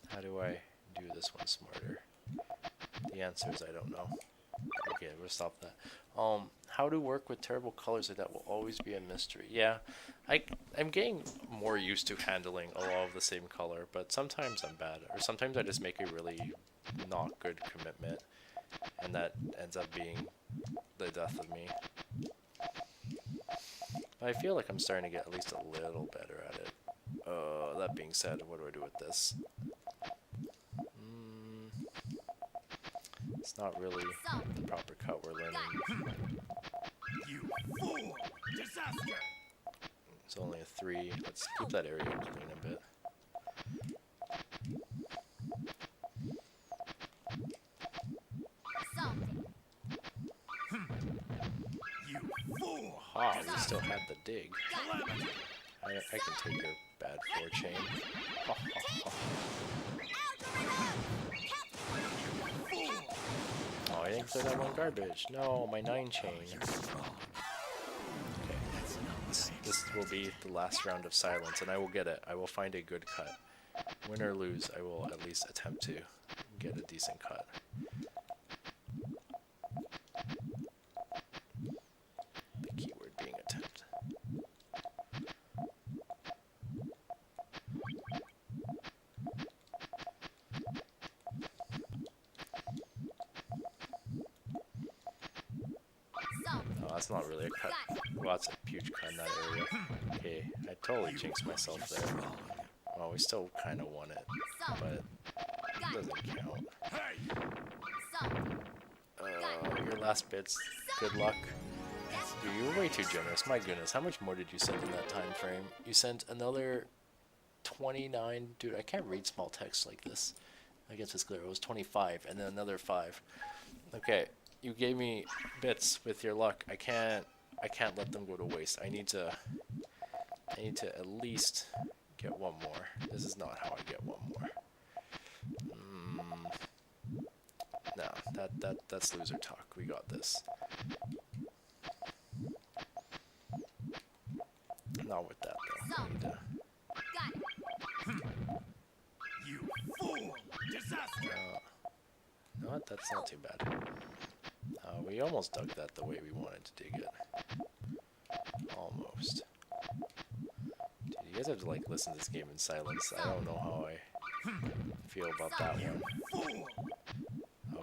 How do I do this one smarter? The answer is I don't know. Okay, we'll stop that. How to work with terrible colors like that will always be a mystery. Yeah, I'm getting more used to handling a lot of the same color, but sometimes I'm bad, or sometimes I just make a really not good commitment, and that ends up being the death of me. But I feel like I'm starting to get at least a little better at it. That being said, what do I do with this? It's not really the proper cut we're learning. You fool! Disaster! It's only a 3. Let's keep that area clean a bit. You fool! Ah, we still had the dig. I can take your bad 4 chain. Ha, ha, ha. Oh, I didn't clear that one garbage. No, my 9 chain. Okay, this will be the last round of silence, and I will get it. I will find a good cut. Win or lose, I will at least attempt to get a decent cut. The keyword being attempt. that's not really a cut. Well, that's a huge cut in that area. Okay, I totally jinxed myself there. Well, we still kind of won it, but it doesn't count. Your last bits, good luck. Dude, you were way too generous. My goodness, how much more did you send in that time frame? You sent another 29. Dude, I can't read small text like this. I guess it's clear. It was 25, and then another 5. Okay, you gave me bits with your luck. I can't let them go to waste. I need to at least get one more. This is not how I get one more. No, that's loser talk. We got this. Not with that though. I need to, You fool! Disaster! you know what? That's not too bad. We almost dug that the way we wanted to dig it. Almost. Dude, you guys have to like listen to this game in silence. I don't know how I feel about that one. Oh,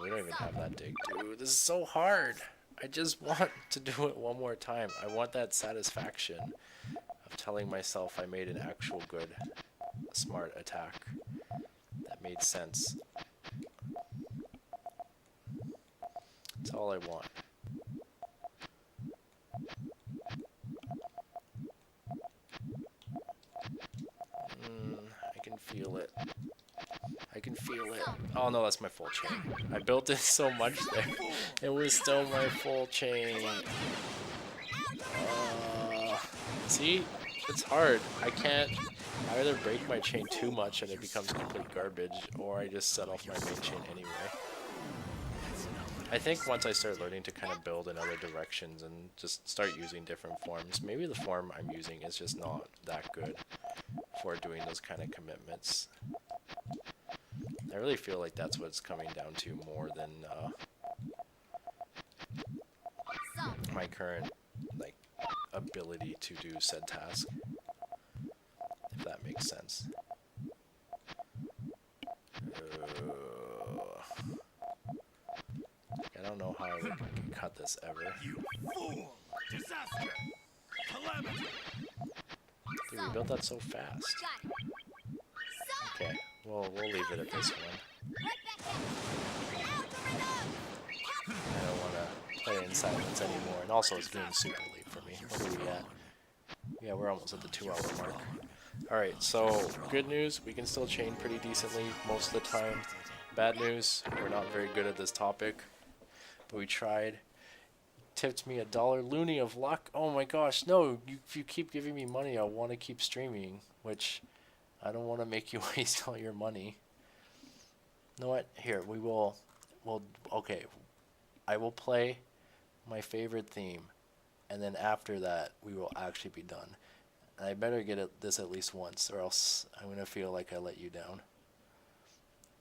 we don't even have that dig. Dude, this is so hard. I just want to do it one more time. I want that satisfaction of telling myself I made an actual good, smart attack that made sense. That's all I want. I can feel it. I can feel it. Oh no, that's my full chain. I built it so much there. It was still my full chain. See? It's hard. I can't. I either break my chain too much and it becomes complete garbage, or I just set off my main chain anyway. I think once I start learning to kind of build in other directions and just start using different forms, maybe the form I'm using is just not that good for doing those kind of commitments. I really feel like that's what it's coming down to more than my current like ability to do said task, if that makes sense. I don't know how I would cut this ever. You fool! Disaster! Calamity! Dude, we built that so fast. Okay, well, we'll leave it at this one. I don't want to play in silence anymore, and also it's getting super late for me. What are we at? Yeah, we're almost at the 2-hour mark. Alright, so good news, we can still chain pretty decently most of the time. Bad news, we're not very good at this topic, but we tried. Tipped me $1 loony of luck. Oh my gosh, no, if you keep giving me money, I want to keep streaming, which I don't want to make you waste all your money. You know what? Here, okay, I will play my favorite theme, and then after that, we will actually be done. And I better get this at least once, or else I'm going to feel like I let you down.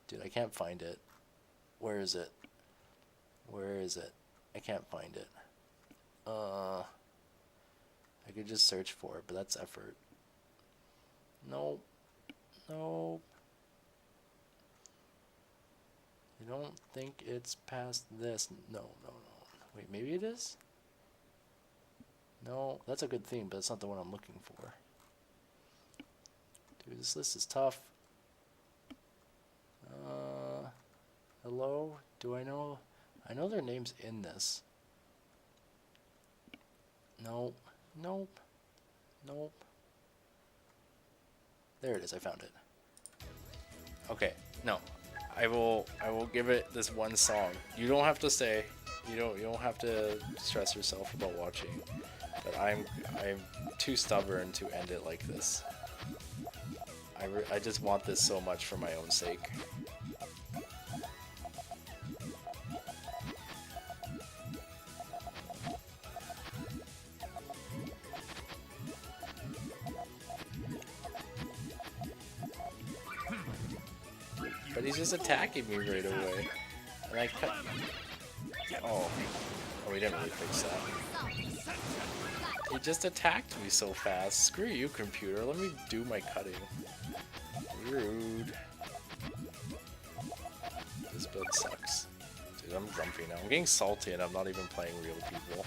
Dude, I can't find it. Where is it? Where is it? I can't find it. I could just search for it, but that's effort. Nope. Nope. I don't think it's past this. No. Wait, maybe it is? No, that's a good theme, but it's not the one I'm looking for. Dude, this list is tough. Hello? Do I know? I know their name's in this. Nope. There it is, I found it. Okay, no. I will give it this one song. You don't have to stay. You don't have to stress yourself about watching. But I'm too stubborn to end it like this. I just want this so much for my own sake. But he's just attacking me right away. And I cut. Oh, we didn't really fix that. He just attacked me so fast. Screw you, computer. Let me do my cutting. Rude. This build sucks. Dude, I'm grumpy now. I'm getting salty and I'm not even playing real people.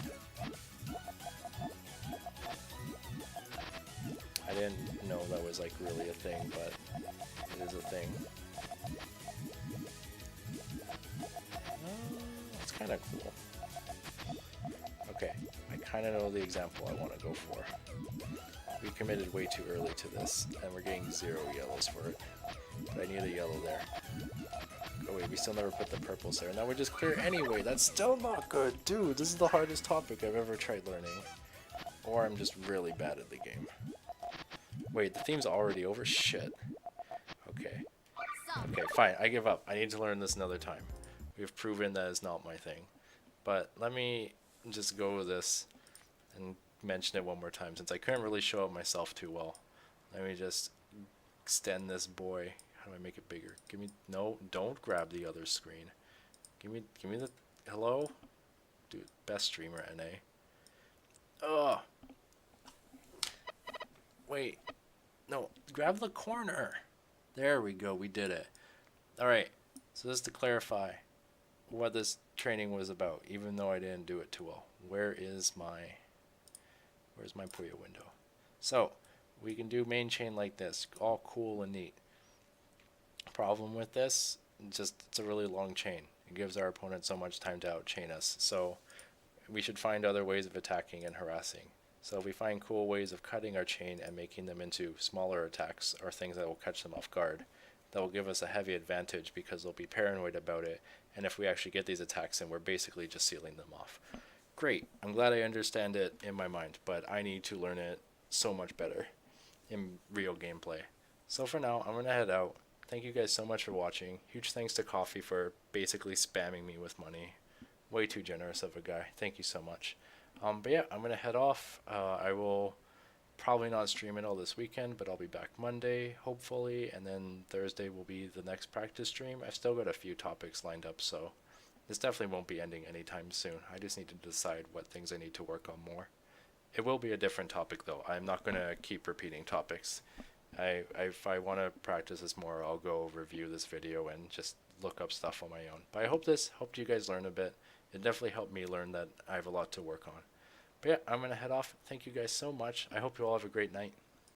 I didn't know that was like really a thing, but it is a thing. That's kind of cool. Okay, I kind of know the example I want to go for. We committed way too early to this, and we're getting 0 yellows for it. But I need a yellow there. Oh wait, we still never put the purples there. Now we just clear anyway. That's still not good. Dude, this is the hardest topic I've ever tried learning. Or I'm just really bad at the game. Wait, the theme's already over? Shit. Okay. Okay, fine. I give up. I need to learn this another time. We've proven that it's not my thing. But let me just go with this and mention it one more time since I couldn't really show it myself too well. Let me just extend this boy. How do I make it bigger? Give me no, don't grab the other screen. Give me the hello? Dude, best streamer NA. Ugh. Wait. No, grab the corner. There we go, we did it. Alright, so just to clarify what this training was about, even though I didn't do it too well. Where's my Puyo window? So, we can do main chain like this, all cool and neat. Problem with this, just it's a really long chain. It gives our opponent so much time to outchain us. So, we should find other ways of attacking and harassing. So if we find cool ways of cutting our chain and making them into smaller attacks or things that will catch them off guard, that will give us a heavy advantage because they'll be paranoid about it, and if we actually get these attacks in, we're basically just sealing them off. Great, I'm glad I understand it in my mind, but I need to learn it so much better in real gameplay. So for now, I'm going to head out. Thank you guys so much for watching. Huge thanks to Coffee for basically spamming me with money. Way too generous of a guy. Thank you so much. But yeah, I'm going to head off. I will probably not stream it all this weekend, but I'll be back Monday, hopefully, and then Thursday will be the next practice stream. I've still got a few topics lined up, so this definitely won't be ending anytime soon. I just need to decide what things I need to work on more. It will be a different topic, though. I'm not going to keep repeating topics. If I want to practice this more, I'll go review this video and just look up stuff on my own. But I hope you guys learn a bit. It definitely helped me learn that I have a lot to work on. But yeah, I'm going to head off. Thank you guys so much. I hope you all have a great night.